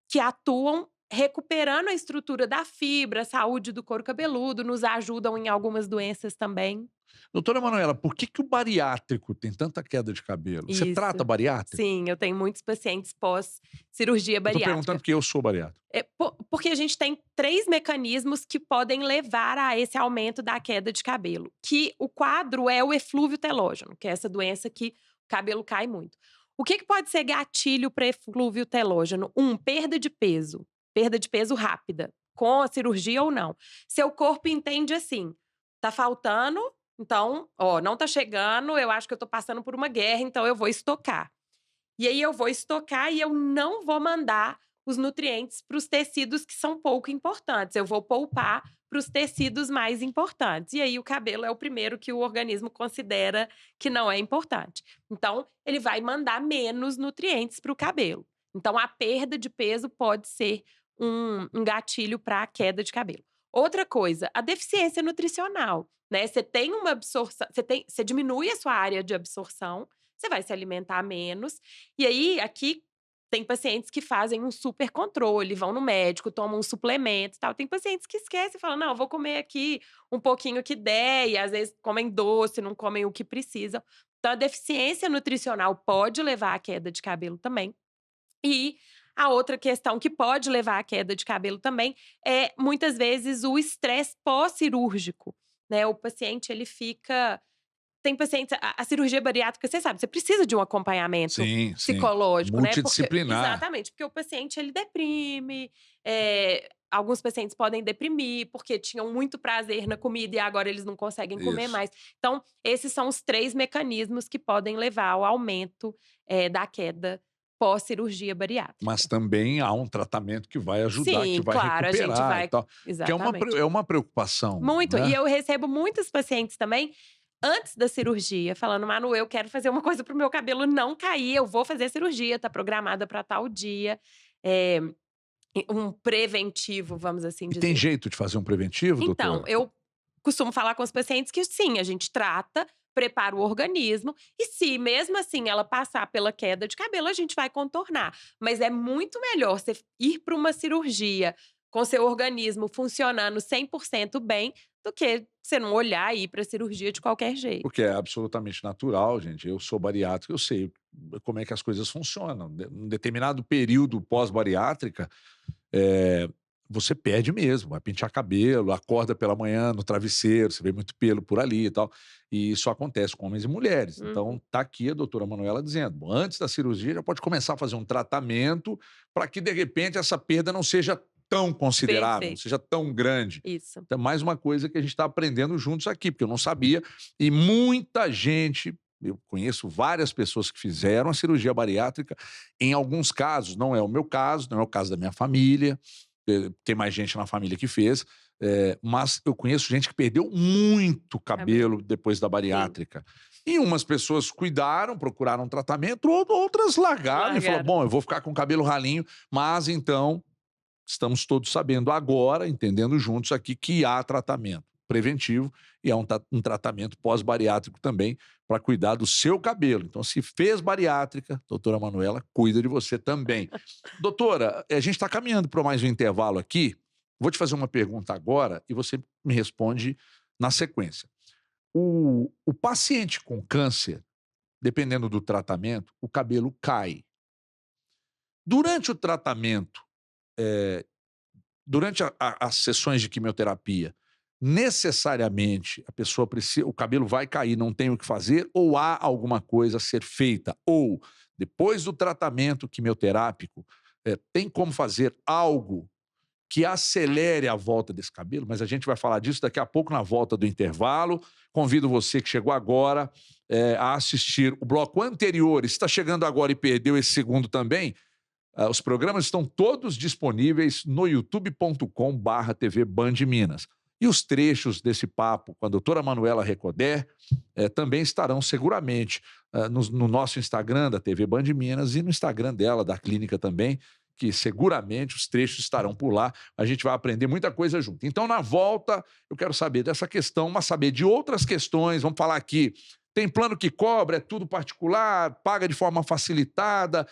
que atuam recuperando a estrutura da fibra, a saúde do couro cabeludo, nos ajudam em algumas doenças também. Doutora Manuela, por que o bariátrico tem tanta queda de cabelo? Você trata Isso. bariátrico? Sim, eu tenho muitos pacientes pós cirurgia Eu tô perguntando bariátrica. porque eu sou bariátrico. Porque a gente tem 3 mecanismos que podem levar a esse aumento da queda de cabelo, que o quadro é o eflúvio telógeno, que é essa doença que o cabelo cai muito. O que pode ser gatilho para eflúvio telógeno? Perda de peso rápida, com a cirurgia ou não. Seu corpo entende assim: "Tá faltando, então, ó, não tá chegando, eu acho que eu tô passando por uma guerra, então eu vou estocar". E aí eu vou estocar e eu não vou mandar os nutrientes para os tecidos que são pouco importantes, eu vou poupar para os tecidos mais importantes. E aí o cabelo é o primeiro que o organismo considera que não é importante. Então, ele vai mandar menos nutrientes para o cabelo. Então, a perda de peso pode ser um gatilho para a queda de cabelo. Outra coisa, a deficiência nutricional, né? Você tem uma absorção, você diminui a sua área de absorção, você vai se alimentar menos. E aí, aqui tem pacientes que fazem um super controle, vão no médico, tomam um suplemento e tal. Tem pacientes que esquecem e falam: "Não, eu vou comer aqui um pouquinho que der", e às vezes comem doce, não comem o que precisam. Então, a deficiência nutricional pode levar à queda de cabelo também. E a outra questão que pode levar à queda de cabelo também é, muitas vezes, o estresse pós-cirúrgico, né? O paciente, ele fica. Tem pacientes, a cirurgia bariátrica, você sabe, você precisa de um acompanhamento Sim, sim. psicológico, né, porque Multidisciplinar. exatamente, porque o paciente ele deprime, alguns pacientes podem deprimir, porque tinham muito prazer na comida e agora eles não conseguem comer Isso. mais. Então, esses são os 3 mecanismos que podem levar ao aumento, da queda pós-cirurgia bariátrica. Mas também há um tratamento que vai ajudar, que Sim, vai claro, a gente recuperar e vai tal, que exatamente. é uma preocupação, Muito. E né. eu recebo muitos pacientes também, antes da cirurgia, falando: "Manu, eu quero fazer uma coisa para o meu cabelo não cair, eu vou fazer a cirurgia, tá programada para tal dia". Eh, um preventivo, vamos assim E tem dizer. jeito de fazer um preventivo, Então, doutora? eu costumo falar com os pacientes que sim, a gente trata, prepara o organismo e se mesmo assim ela passar pela queda de cabelo, a gente vai contornar. Mas é muito melhor você ir para uma cirurgia com seu organismo funcionando 100% bem, do que você não olhar e ir para a cirurgia de qualquer jeito. Porque é absolutamente natural, gente. Eu sou bariátrico, eu sei como é que as coisas funcionam. Num determinado período pós-bariátrica, você perde mesmo, vai pentear cabelo, acorda pela manhã no travesseiro, você vê muito pelo por ali e tal. E isso acontece com homens e mulheres. Uhum. Então, tá aqui a doutora Manuela dizendo: antes da cirurgia, já pode começar a fazer um tratamento para que, de repente, essa perda não seja tão considerável, não Perfeito. seja tão grande. Isso. Então, é mais uma coisa que a gente está aprendendo juntos aqui, porque eu não sabia. E muita gente. Eu conheço várias pessoas que fizeram a cirurgia bariátrica. Em alguns casos, não é o meu caso, não é o caso da minha família. Tem mais gente na família que fez, mas eu conheço gente que perdeu muito cabelo depois da Sim. bariátrica. E umas pessoas cuidaram, procuraram um tratamento, outras largaram e falaram: Largaram. bom, eu vou ficar com o cabelo ralinho, mas então estamos todos sabendo agora, entendendo juntos aqui, que há tratamento preventivo e há um tratamento pós-bariátrico também para cuidar do seu cabelo. Então, se fez bariátrica, doutora Manuela cuida de você também. Doutora, a gente está caminhando para mais um intervalo aqui. Vou te fazer uma pergunta agora e você me responde na sequência. O paciente com câncer, dependendo do tratamento, o cabelo cai. Durante o tratamento, eh, durante as sessões de quimioterapia, necessariamente a pessoa precisa, o cabelo vai cair, não tem o que fazer, ou há alguma coisa a ser feita? Ou, depois do tratamento quimioterápico, tem como fazer algo que acelere a volta desse cabelo? Mas a gente vai falar disso daqui a pouco na volta do intervalo. Convido você que chegou agora a assistir o bloco anterior. Está chegando agora e perdeu esse segundo também? Os programas estão todos disponíveis no youtube.com/TV Band Minas. E os trechos desse papo com a doutora Manuela Recoder também estarão seguramente no nosso Instagram da TV Band Minas e no Instagram dela, da clínica também, que seguramente os trechos estarão por lá. A gente vai aprender muita coisa junto. Então, na volta, eu quero saber dessa questão, mas saber de outras questões. Vamos falar aqui. Tem plano que cobra, é tudo particular, paga de forma facilitada,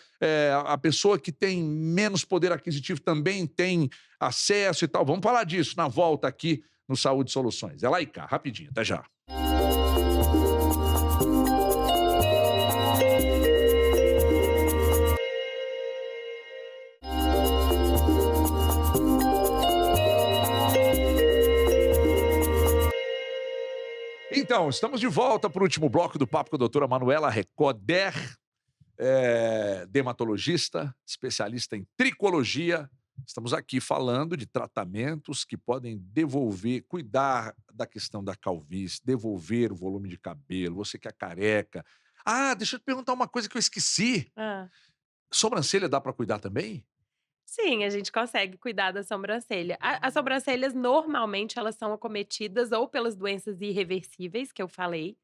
a pessoa que tem menos poder aquisitivo também tem acesso e tal. Vamos falar disso na volta aqui no Saúde Soluções. É lá e cá, rapidinho, até já. Então, estamos de volta para o último bloco do papo com a doutora Manuela Recoder, dermatologista, especialista em tricologia. Estamos aqui falando de tratamentos que podem devolver, cuidar da questão da calvície, devolver o volume de cabelo, você que é careca. Ah, deixa eu te perguntar uma coisa que eu esqueci. Hã. Sobrancelha dá para cuidar também? Sim, a gente consegue cuidar da sobrancelha. As sobrancelhas, normalmente, elas são acometidas ou pelas doenças irreversíveis, que eu falei,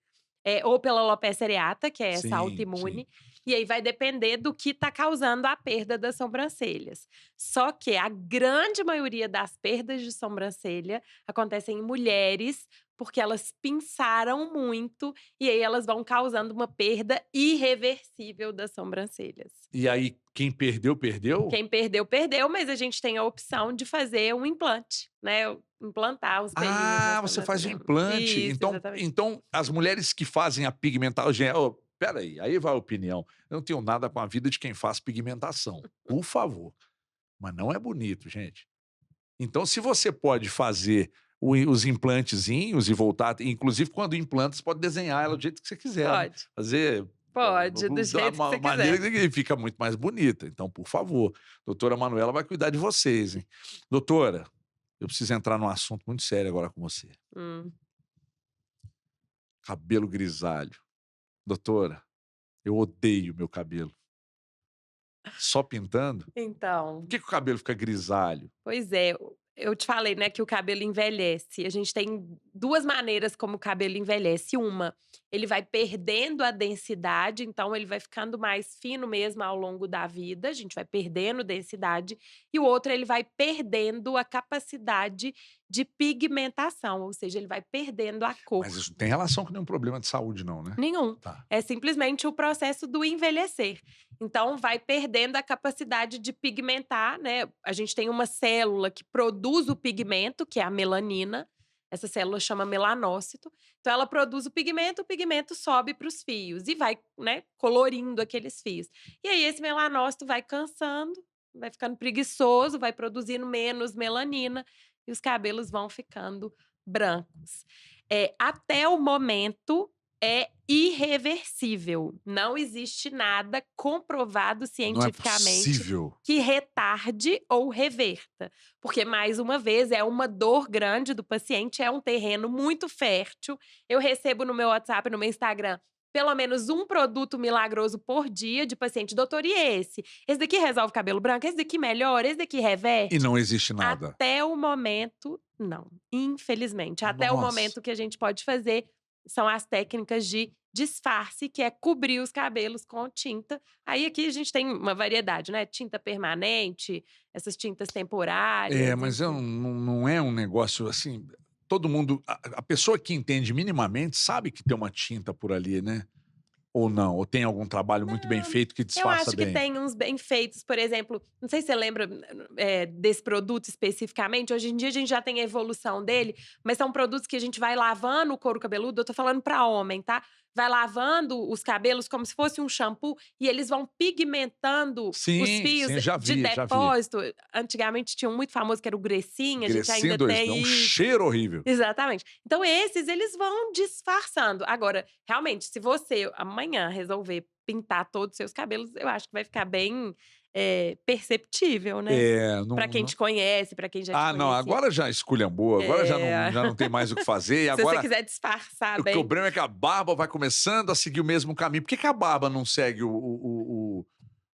ou pela alopecia areata, que é essa Sim, sim. autoimune, e aí vai depender do que está causando a perda das sobrancelhas. Só que a grande maioria das perdas de sobrancelha acontecem em mulheres, porque elas pinçaram muito, e aí elas vão causando uma perda irreversível das sobrancelhas. E aí, quem perdeu, perdeu? Quem perdeu, perdeu, mas a gente tem a opção de fazer um implante, né, implantar os pelinhos na Ah, você faz o sobrancelha. implante. Isso, Então exatamente. então as mulheres que fazem a pigmentação, ô, espera aí vai a opinião. Eu não tenho nada com a vida de quem faz pigmentação, por favor. Mas não é bonito, gente. Então se você pode fazer os implantezinhos e voltar, inclusive quando implanta, você pode desenhar ela do jeito que você quiser, né. Pode, Fazer pode, do da jeito que você maneira quiser. que fica muito mais bonita. Então, por favor, doutora Manuela vai cuidar de vocês, hein. Doutora, eu preciso entrar num assunto muito sério agora com você. Hum. Cabelo grisalho. Doutora, eu odeio meu cabelo. Só pintando? Então, Por que o cabelo fica grisalho? pois é, eu te falei, né, que o cabelo envelhece. A gente tem 2 maneiras como o cabelo envelhece. Uma, ele vai perdendo a densidade, então ele vai ficando mais fino mesmo ao longo da vida, a gente vai perdendo densidade. E o outro, ele vai perdendo a capacidade de pigmentação, ou seja, ele vai perdendo a Mas cor. isso não tem relação com nenhum problema de saúde não, né? Nenhum. Tá. É simplesmente o processo do envelhecer. Então, vai perdendo a capacidade de pigmentar, né? A gente tem uma célula que produz o pigmento, que é a melanina. Essa célula chama melanócito. Então, ela produz o pigmento sobe para os fios e vai, né, colorindo aqueles fios. E aí, esse melanócito vai cansando, vai ficando preguiçoso, vai produzindo menos melanina e os cabelos vão ficando brancos. Até o momento é irreversível. Não existe nada comprovado Não é cientificamente possível. que retarde ou reverta. Porque, mais uma vez, é uma dor grande do paciente, é um terreno muito fértil. Eu recebo no meu WhatsApp, no meu Instagram, pelo menos um produto milagroso por dia de paciente. Doutor, e esse? Esse daqui resolve cabelo branco? Esse daqui melhora? Esse daqui E reverte? não existe nada. Até o momento, não. Infelizmente. Até o Nossa. momento, o que a gente pode fazer são as técnicas de disfarce, que é cobrir os cabelos com tinta. Aí aqui a gente tem uma variedade, né? Tinta permanente, essas tintas temporárias, Mas enfim. não é um negócio assim. Todo mundo. A pessoa que entende minimamente sabe que tem uma tinta por ali, né? Ou não? Ou tem algum trabalho muito bem feito que Eu disfarça acho que bem? tem uns bem feitos, por exemplo, não sei se você lembra, desse produto especificamente, hoje em dia a gente já tem a evolução dele, mas são produtos que a gente vai lavando o couro cabeludo, eu tô falando pra homem, tá? Vai lavando os cabelos como se fosse um shampoo e eles vão pigmentando os Sim, fios sim, já de vi, já vi. depósito. Antigamente tinha um muito famoso que era o Grecinho, a gente Grecinho ainda 2, dá um tem isso. cheiro horrível. Exatamente. Então esses, eles vão disfarçando. Agora, realmente, se você amanhã resolver pintar todos os seus cabelos, eu acho que vai ficar bem, perceptível, né. Pra quem Não. te conhece, pra quem já te Ah, não, conhecia. agora já esculhambou, agora É. já não tem mais o que fazer. E Se você agora, quiser disfarçar o bem. problema é que a barba vai começando a seguir o mesmo caminho. Por que que a barba não segue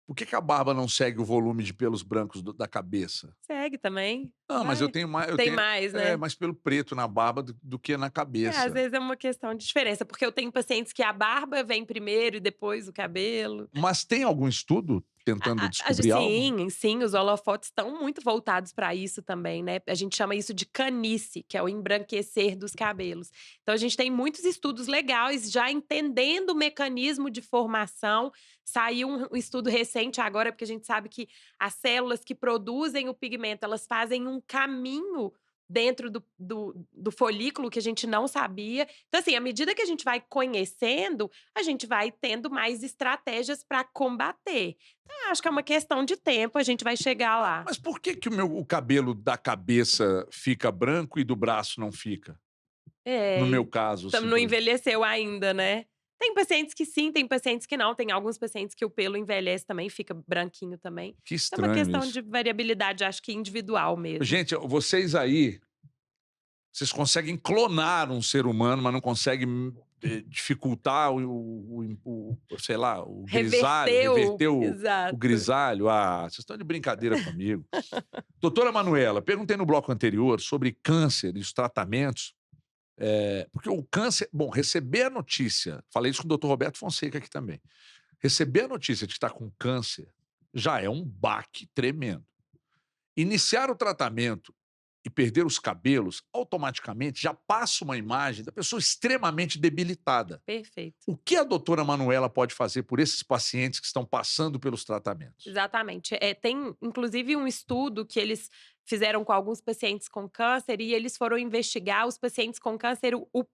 por que que a barba não segue o volume de pelos brancos da cabeça? Segue também. Não, mas eu Vai. tenho mais, Tem mais, né. mais pelo preto na barba do que na Às cabeça. vezes é uma questão de diferença, porque eu tenho pacientes que a barba vem primeiro e depois o cabelo. Mas tem algum estudo tentando descobrir algo? Sim, sim, os holofotes estão muito voltados para isso também, né. A gente chama isso de canice, que é o embranquecer dos cabelos. Então a gente tem muitos estudos legais já entendendo o mecanismo de formação. Saiu um estudo recente agora, porque a gente sabe que as células que produzem o pigmento, elas fazem um caminho dentro do folículo que a gente não sabia. Então, assim, à medida que a gente vai conhecendo, a gente vai tendo mais estratégias para combater. Então, eu acho que é uma questão de tempo, a gente vai chegar lá. Mas por que que o cabelo da cabeça fica branco e do braço não fica? No meu caso, assim, Não por exemplo. envelheceu ainda, né. Tem pacientes que sim, tem pacientes que não. Tem alguns pacientes que o pelo envelhece também, fica branquinho também. Que É uma estranho questão isso. de variabilidade, acho que individual mesmo. Gente, vocês aí, vocês conseguem clonar um ser humano, mas não conseguem dificultar sei lá, o grisalho, Reverteu, reverter o exato. grisalho. Ah, vocês estão de brincadeira comigo. Doutora Manuela, perguntei no bloco anterior sobre câncer e os tratamentos. Porque o câncer, bom, receber a notícia, falei isso com o doutor Roberto Fonseca aqui também. Receber a notícia de que está com câncer já é um baque tremendo. Iniciar o tratamento e perder os cabelos, automaticamente já passa uma imagem da pessoa extremamente debilitada. Perfeito. O que a doutora Manuela pode fazer por esses pacientes que estão passando pelos tratamentos? Exatamente. Tem inclusive um estudo que eles fizeram com alguns pacientes com câncer e eles foram investigar os pacientes com câncer, o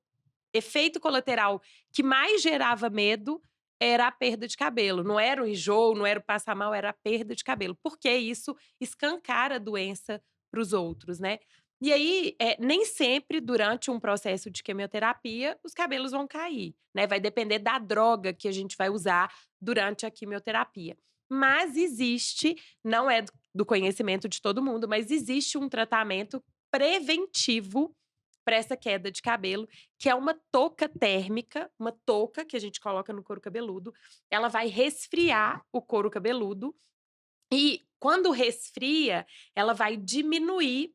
efeito colateral que mais gerava medo era a perda de cabelo. Não era o enjoo, não era o passar mal, era a perda de cabelo, porque isso escancara a doença para os outros, né. E aí, nem sempre durante um processo de quimioterapia os cabelos vão cair, né, vai depender da droga que a gente vai usar durante a quimioterapia. Mas existe, não é do conhecimento de todo mundo, mas existe um tratamento preventivo para essa queda de cabelo, que é uma touca térmica, uma touca que a gente coloca no couro cabeludo. Ela vai resfriar o couro cabeludo e, quando resfria, ela vai diminuir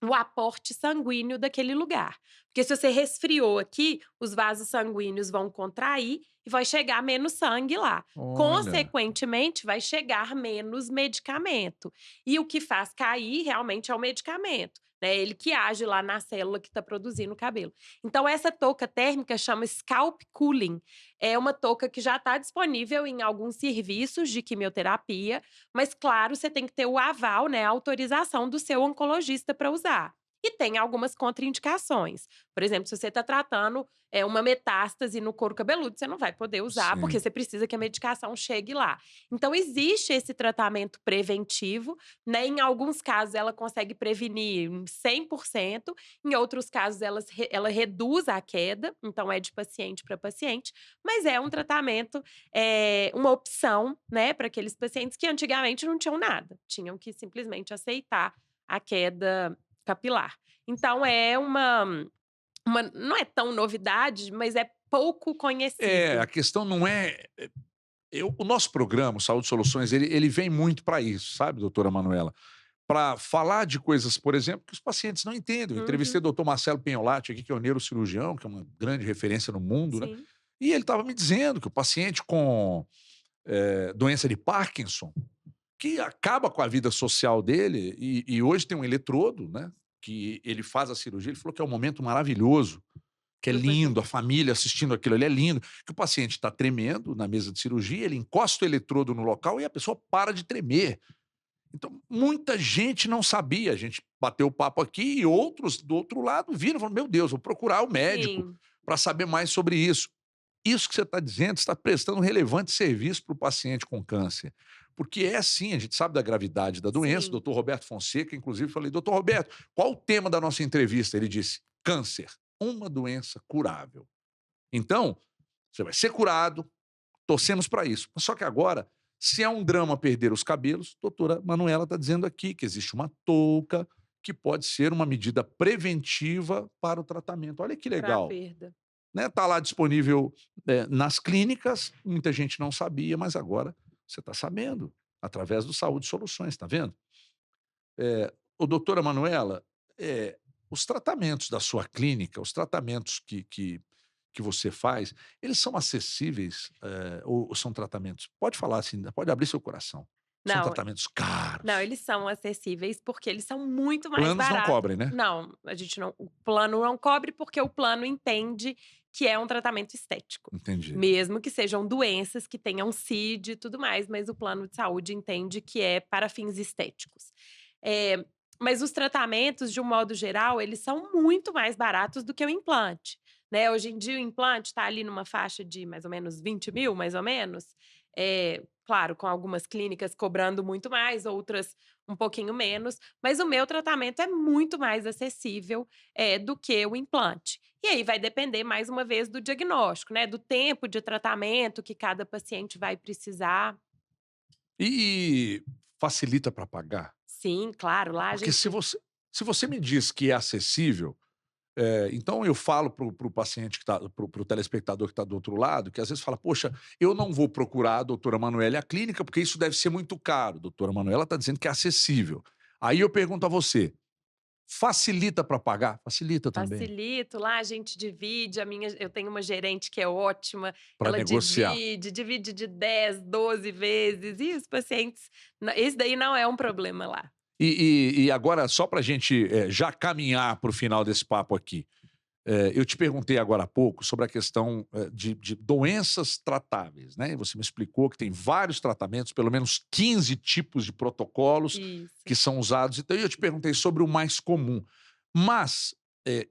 o aporte sanguíneo daquele lugar. Porque se você resfriou aqui, os vasos sanguíneos vão contrair e vai chegar menos sangue lá. Olha, Consequentemente, vai chegar menos medicamento. E o que faz cair realmente é o medicamento, né? Ele que age lá na célula que está produzindo o cabelo. Então, essa touca térmica chama Scalp Cooling. É uma touca que já está disponível em alguns serviços de quimioterapia, mas claro, você tem que ter o aval, né, a autorização do seu oncologista para usar. E tem algumas contraindicações. Por exemplo, se você está tratando uma metástase no couro cabeludo, você não vai poder usar, porque Sim. você precisa que a medicação chegue lá. Então, existe esse tratamento preventivo, né? Em alguns casos, ela consegue prevenir 100%, em outros casos, ela reduz a queda, então é de paciente para paciente, mas é um tratamento, uma opção, né, para aqueles pacientes que antigamente não tinham nada, tinham que simplesmente aceitar a queda capilar. Então é não é tão novidade, mas é pouco A conhecido. questão não é. O nosso programa, o Saúde Soluções, ele vem muito para isso, sabe, doutora Manuela? Para falar de coisas, por exemplo, que os pacientes não entendem. Eu entrevistei Uhum, o doutor Marcelo Penholati aqui, que é o neurocirurgião, que é uma grande referência no mundo, né? sim, E ele estava me dizendo que o paciente com doença de Parkinson, que acaba com a vida social dele, e hoje tem um eletrodo, né? Que ele faz a cirurgia, ele falou que é um momento maravilhoso, que é super lindo, a feliz. família assistindo aquilo ali é lindo, que o paciente está tremendo na mesa de cirurgia, ele encosta o eletrodo no local e a pessoa para de tremer. Então, muita gente não sabia. A gente bateu o papo aqui e outros do outro lado viram e falaram: Meu Deus, vou procurar o médico Sim, para saber mais sobre isso. Isso que você está dizendo, está prestando um relevante serviço para o paciente com câncer. Porque é assim, a gente sabe da gravidade da doença. O sim. doutor Roberto Fonseca, inclusive, falei: Doutor Roberto, qual o tema da nossa entrevista? Ele disse: Câncer, uma doença curável. Então, você vai ser curado, torcemos para isso. Só que agora, se é um drama perder os cabelos, a doutora Manuela está dizendo aqui que existe uma touca que pode ser uma medida preventiva para o tratamento. Olha que Pra legal. perda. Né? Tá lá disponível nas clínicas, muita gente não sabia, mas agora você está sabendo, através do Saúde Soluções, está vendo? Doutora Manuela, eh, os tratamentos da sua clínica, os tratamentos que você faz, eles são acessíveis, ou são tratamentos, pode falar assim, pode abrir seu coração, são Não, tratamentos não, caros? eles são acessíveis, porque eles são muito mais Planos não baratos. cobrem, né? Não, a gente não o plano não cobre, porque o plano entende que é um tratamento estético, Entendi. mesmo que sejam doenças que tenham CID e tudo mais, mas o plano de saúde entende que é para fins estéticos. Eh, mas os tratamentos, de um modo geral, eles são muito mais baratos do que o implante, né. Hoje em dia o implante está ali numa faixa de mais ou menos 20.000, mais ou menos. Claro, com algumas clínicas cobrando muito mais, outras um pouquinho menos, mas o meu tratamento é muito mais acessível, do que o implante. E aí vai depender, mais uma vez, do diagnóstico, né, do tempo de tratamento que cada paciente vai precisar. E facilita para pagar? Sim, claro, lá a Porque gente se você me diz que é acessível, então eu falo para o paciente que está, para o telespectador que está do outro lado, que às vezes fala: Poxa, eu não vou procurar a doutora Manuela e a clínica, porque isso deve ser muito caro. Doutora Manuela está dizendo que é acessível. Aí eu pergunto a você: facilita para pagar? Facilita também. facilito, lá a gente divide, eu tenho uma gerente que é ótima, Para ela negociar. divide de 10, 12 vezes, e os pacientes esse daí não é um problema lá. E agora, só para a gente já caminhar para o final desse papo aqui, eu te perguntei agora há pouco sobre a questão de doenças tratáveis, né? E você me explicou que tem vários tratamentos, pelo menos 15 tipos de protocolos Isso. que são usados. Então, eu te perguntei sobre o mais comum. Mas, eh,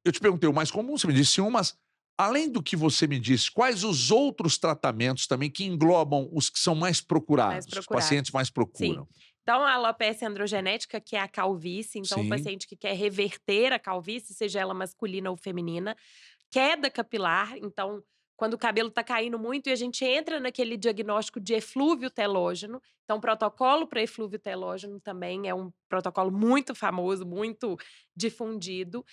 eu te perguntei o mais comum, você me disse um, mas além do que você me disse, quais os outros tratamentos também que englobam os que são mais Mais procurados, os pacientes procurados. mais Sim. procuram? Então, a alopecia androgenética, que é a calvície, então o Sim. paciente que quer reverter a calvície, seja ela masculina ou feminina. Queda capilar, então, quando o cabelo está caindo muito e a gente entra naquele diagnóstico de eflúvio telógeno, então o protocolo para eflúvio telógeno também é um protocolo muito famoso, muito difundido.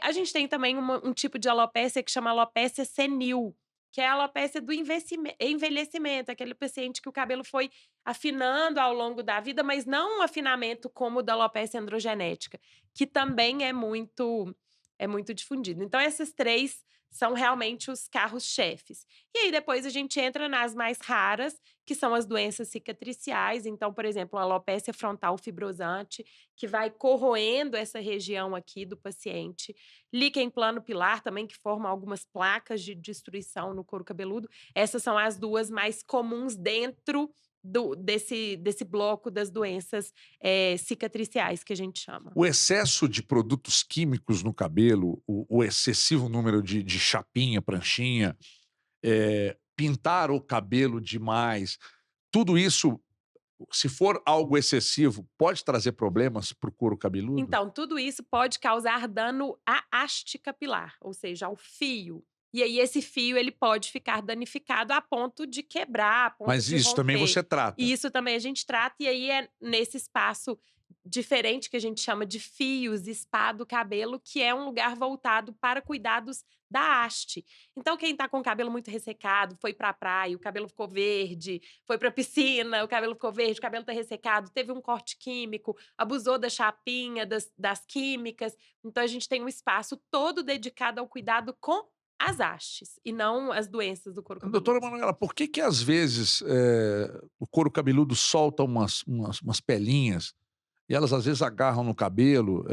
A gente tem também um tipo de alopécia que chama alopécia senil, que é a alopécia do envelhecimento, aquele paciente que o cabelo foi afinando ao longo da vida, mas não um afinamento como o da alopecia androgenética, que também é muito difundido. Então esses 3 são realmente os carros-chefes. E aí depois a gente entra nas mais raras, que são as doenças cicatriciais. Então, por exemplo, a alopécia frontal fibrosante, que vai corroendo essa região aqui do paciente. Líquen plano pilar também, que forma algumas placas de destruição no couro cabeludo. Essas são as duas mais comuns dentro desse bloco das doenças cicatriciais, que a gente chama. O excesso de produtos químicos no cabelo, o excessivo número de chapinha, pranchinha, pintar o cabelo demais, tudo isso, se for algo excessivo, pode trazer problemas para o couro cabeludo? Então, tudo isso pode causar dano à haste capilar, ou seja, ao fio. E aí esse fio ele pode ficar danificado a ponto de quebrar, a ponto Mas de isso também romper. você trata. E isso também a gente trata, e aí é nesse espaço diferente que a gente chama de fios, spa do cabelo, que é um lugar voltado para cuidados da haste. Então, quem tá com o cabelo muito ressecado, foi pra praia, o cabelo ficou verde, foi pra piscina, o cabelo ficou verde, o cabelo tá ressecado, teve um corte químico, abusou da chapinha, das químicas. Então, a gente tem um espaço todo dedicado ao cuidado com as hastes e não as doenças do couro cabeludo. Doutora Manuela, por que que às vezes o couro cabeludo solta umas pelinhas e elas às vezes agarram no cabelo?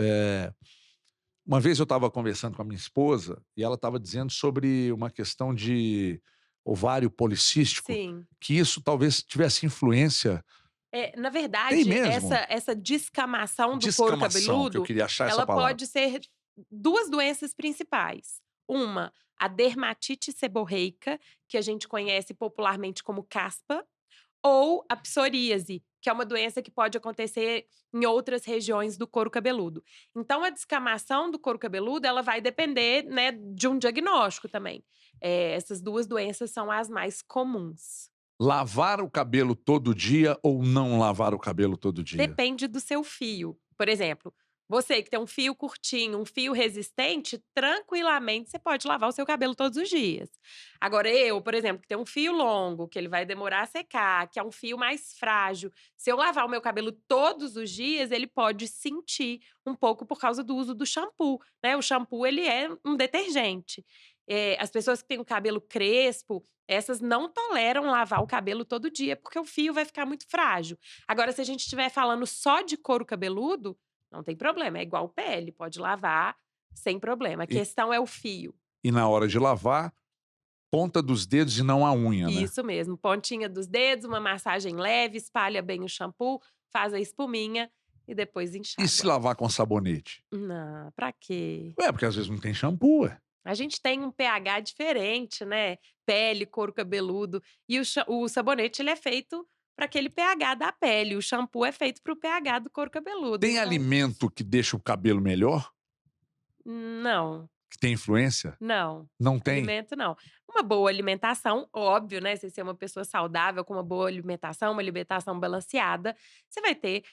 Uma vez eu estava conversando com a minha esposa e ela estava dizendo sobre uma questão de ovário policístico, Sim. que isso talvez tivesse influência. Na Tem verdade, mesmo? essa descamação do couro Descamação, que eu cabeludo, queria achar essa ela palavra. pode ser 2 doenças principais. Uma, a dermatite seborreica, que a gente conhece popularmente como caspa, ou a psoríase, que é uma doença que pode acontecer em outras regiões do couro cabeludo. Então, a descamação do couro cabeludo, ela vai depender, né, de um diagnóstico também. Essas 2 doenças são as mais comuns. Lavar o cabelo todo dia ou não lavar o cabelo todo dia? Depende do seu fio. Por exemplo, você que tem um fio curtinho, um fio resistente, tranquilamente você pode lavar o seu cabelo todos os dias. Agora eu, por exemplo, que tenho um fio longo, que ele vai demorar a secar, que é um fio mais frágil, se eu lavar o meu cabelo todos os dias, ele pode sentir um pouco por causa do uso do shampoo, né? O shampoo, ele é um detergente. As pessoas que têm o cabelo crespo, essas não toleram lavar o cabelo todo dia, porque o fio vai ficar muito frágil. Agora, se a gente estiver falando só de couro cabeludo, não tem problema, é igual pele, pode lavar sem problema. A E, questão é o fio. e na hora de lavar, ponta dos dedos e não a unha, né? Isso mesmo, pontinha dos dedos, uma massagem leve, espalha bem o shampoo, faz a espuminha e depois E se enxágua. lavar com sabonete? Não, pra quê? Porque às vezes não tem shampoo, ué. A gente tem um pH diferente, né? Pele, couro cabeludo. E o sabonete ele é feito para aquele pH da pele. O shampoo é feito para o pH do couro cabeludo. Tem Então, alimento que deixa o cabelo melhor? não, Que tem influência? não. Não tem? Alimento não. Uma boa alimentação, óbvio, né? Se você é uma pessoa saudável, com uma alimentação balanceada, você vai ter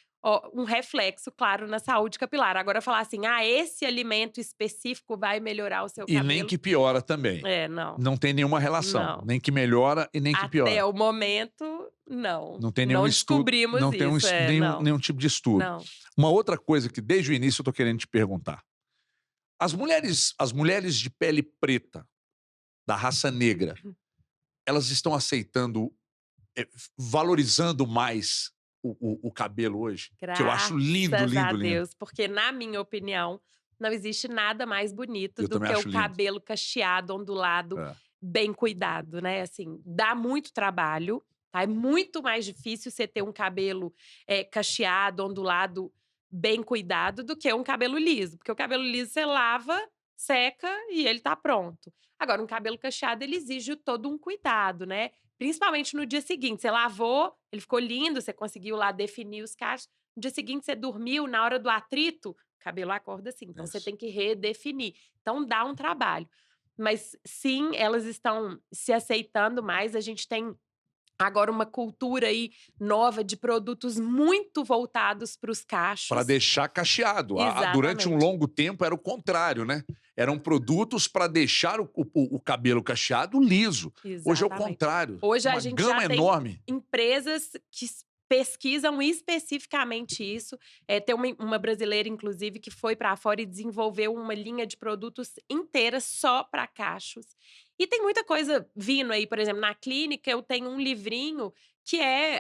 um reflexo, claro, na saúde capilar. Agora, falar assim, esse alimento específico vai melhorar o seu E nem cabelo. que piora também. Não. Não tem nenhuma relação. Não. Nem que melhora e nem que Até piora. o momento, não. Não tem nenhum Não estudo. descobrimos Não tem isso. Não. nenhum tipo de estudo. Não. Uma outra coisa que desde o início eu tô querendo te perguntar. As mulheres de pele preta, da raça negra, elas estão aceitando, valorizando mais o cabelo hoje? Que eu acho lindo, Graças a lindo, lindo. Deus, porque na minha opinião, não existe nada mais bonito Eu do também que acho o lindo. cabelo cacheado, ondulado, É. bem cuidado, né, assim, dá muito trabalho, tá, é muito mais difícil você ter um cabelo, cacheado, ondulado, bem cuidado, do que um cabelo liso, porque o cabelo liso você lava, seca e ele tá pronto. Agora um cabelo cacheado ele exige todo um cuidado, né, principalmente no dia seguinte, você lavou, ele ficou lindo, você conseguiu lá definir os cachos, no dia seguinte você dormiu, na hora do atrito, o cabelo acorda assim, então você Isso. tem que redefinir. Então dá um trabalho. Mas sim, elas estão se aceitando mais, a gente tem agora uma cultura aí nova de produtos muito voltados para os cachos. Para deixar cacheado. Durante um Exatamente. longo tempo era o contrário, né? Eram produtos para deixar o cabelo cacheado liso. Hoje é o Exatamente. contrário. Hoje uma a gente gama já tem enorme. empresas que pesquisam especificamente isso. Tem uma brasileira, inclusive, que foi para fora e desenvolveu uma linha de produtos inteira só para cachos. E tem muita coisa vindo aí, por exemplo, na clínica eu tenho um livrinho que é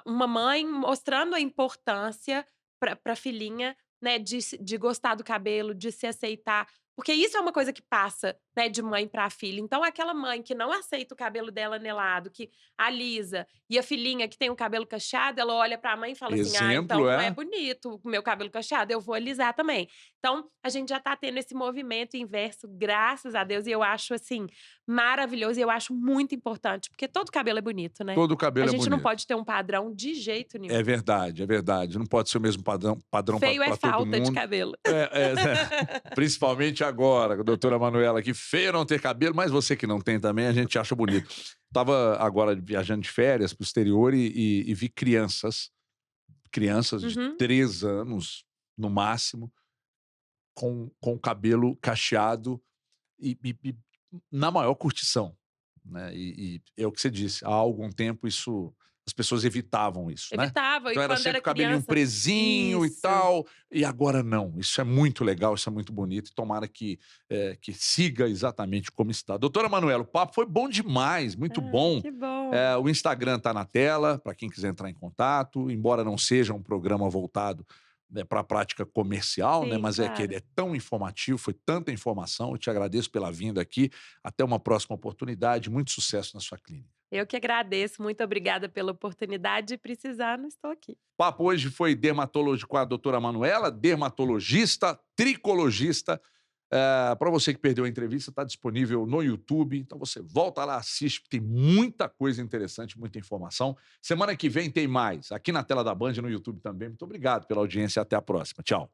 uma mãe mostrando a importância para a filhinha, né, de gostar do cabelo, de se aceitar. Porque isso é uma coisa que passa, né, de mãe para filha. Então, aquela mãe que não aceita o cabelo dela anelado, que alisa, e a filhinha que tem o cabelo cacheado, ela olha para a mãe e fala assim: ah, então Exemplo não é é bonito o meu cabelo cacheado, eu vou alisar também. Então, a gente já tá tendo esse movimento inverso, graças a Deus, e eu acho, assim, maravilhoso, e eu acho muito importante, porque todo cabelo é bonito, né? todo o A cabelo é gente não bonito. pode ter um padrão de jeito nenhum. É verdade, é verdade. Não pode ser o mesmo padrão Feio é para todo falta de mundo. cabelo. É, principalmente agora, com a doutora Manuela aqui, feio não ter cabelo, mas você que não tem também, a gente acha bonito. Tava agora viajando de férias pro exterior e vi crianças de Uhum. 3 anos, no máximo, com o cabelo cacheado e na maior curtição, né. E é o que você disse, há algum tempo isso as pessoas evitavam isso, né. Evitava, e Então era quando sempre era o cabelinho criança presinho e isso. tal, e agora não. Isso é muito legal, isso é muito bonito e tomara que siga exatamente como está. Doutora Manuela, o papo foi bom demais, muito Ai, bom. que bom. O Instagram está na tela, para quem quiser entrar em contato, embora não seja um programa voltado, né, pra prática comercial, né, Sim, mas é que ele claro. é tão informativo, foi tanta informação, eu te agradeço pela vinda aqui, até uma próxima oportunidade, muito sucesso na sua clínica. Eu que agradeço, muito obrigada pela oportunidade, e precisar, não estou aqui. O papo hoje foi dermatologia com a doutora Manuela, dermatologista, tricologista. Para você que perdeu a entrevista, está disponível no YouTube. Então você volta lá, assiste, porque tem muita coisa interessante, muita informação. Semana que vem tem mais, aqui na tela da Band, no YouTube também. Muito obrigado pela audiência, até a próxima. Tchau.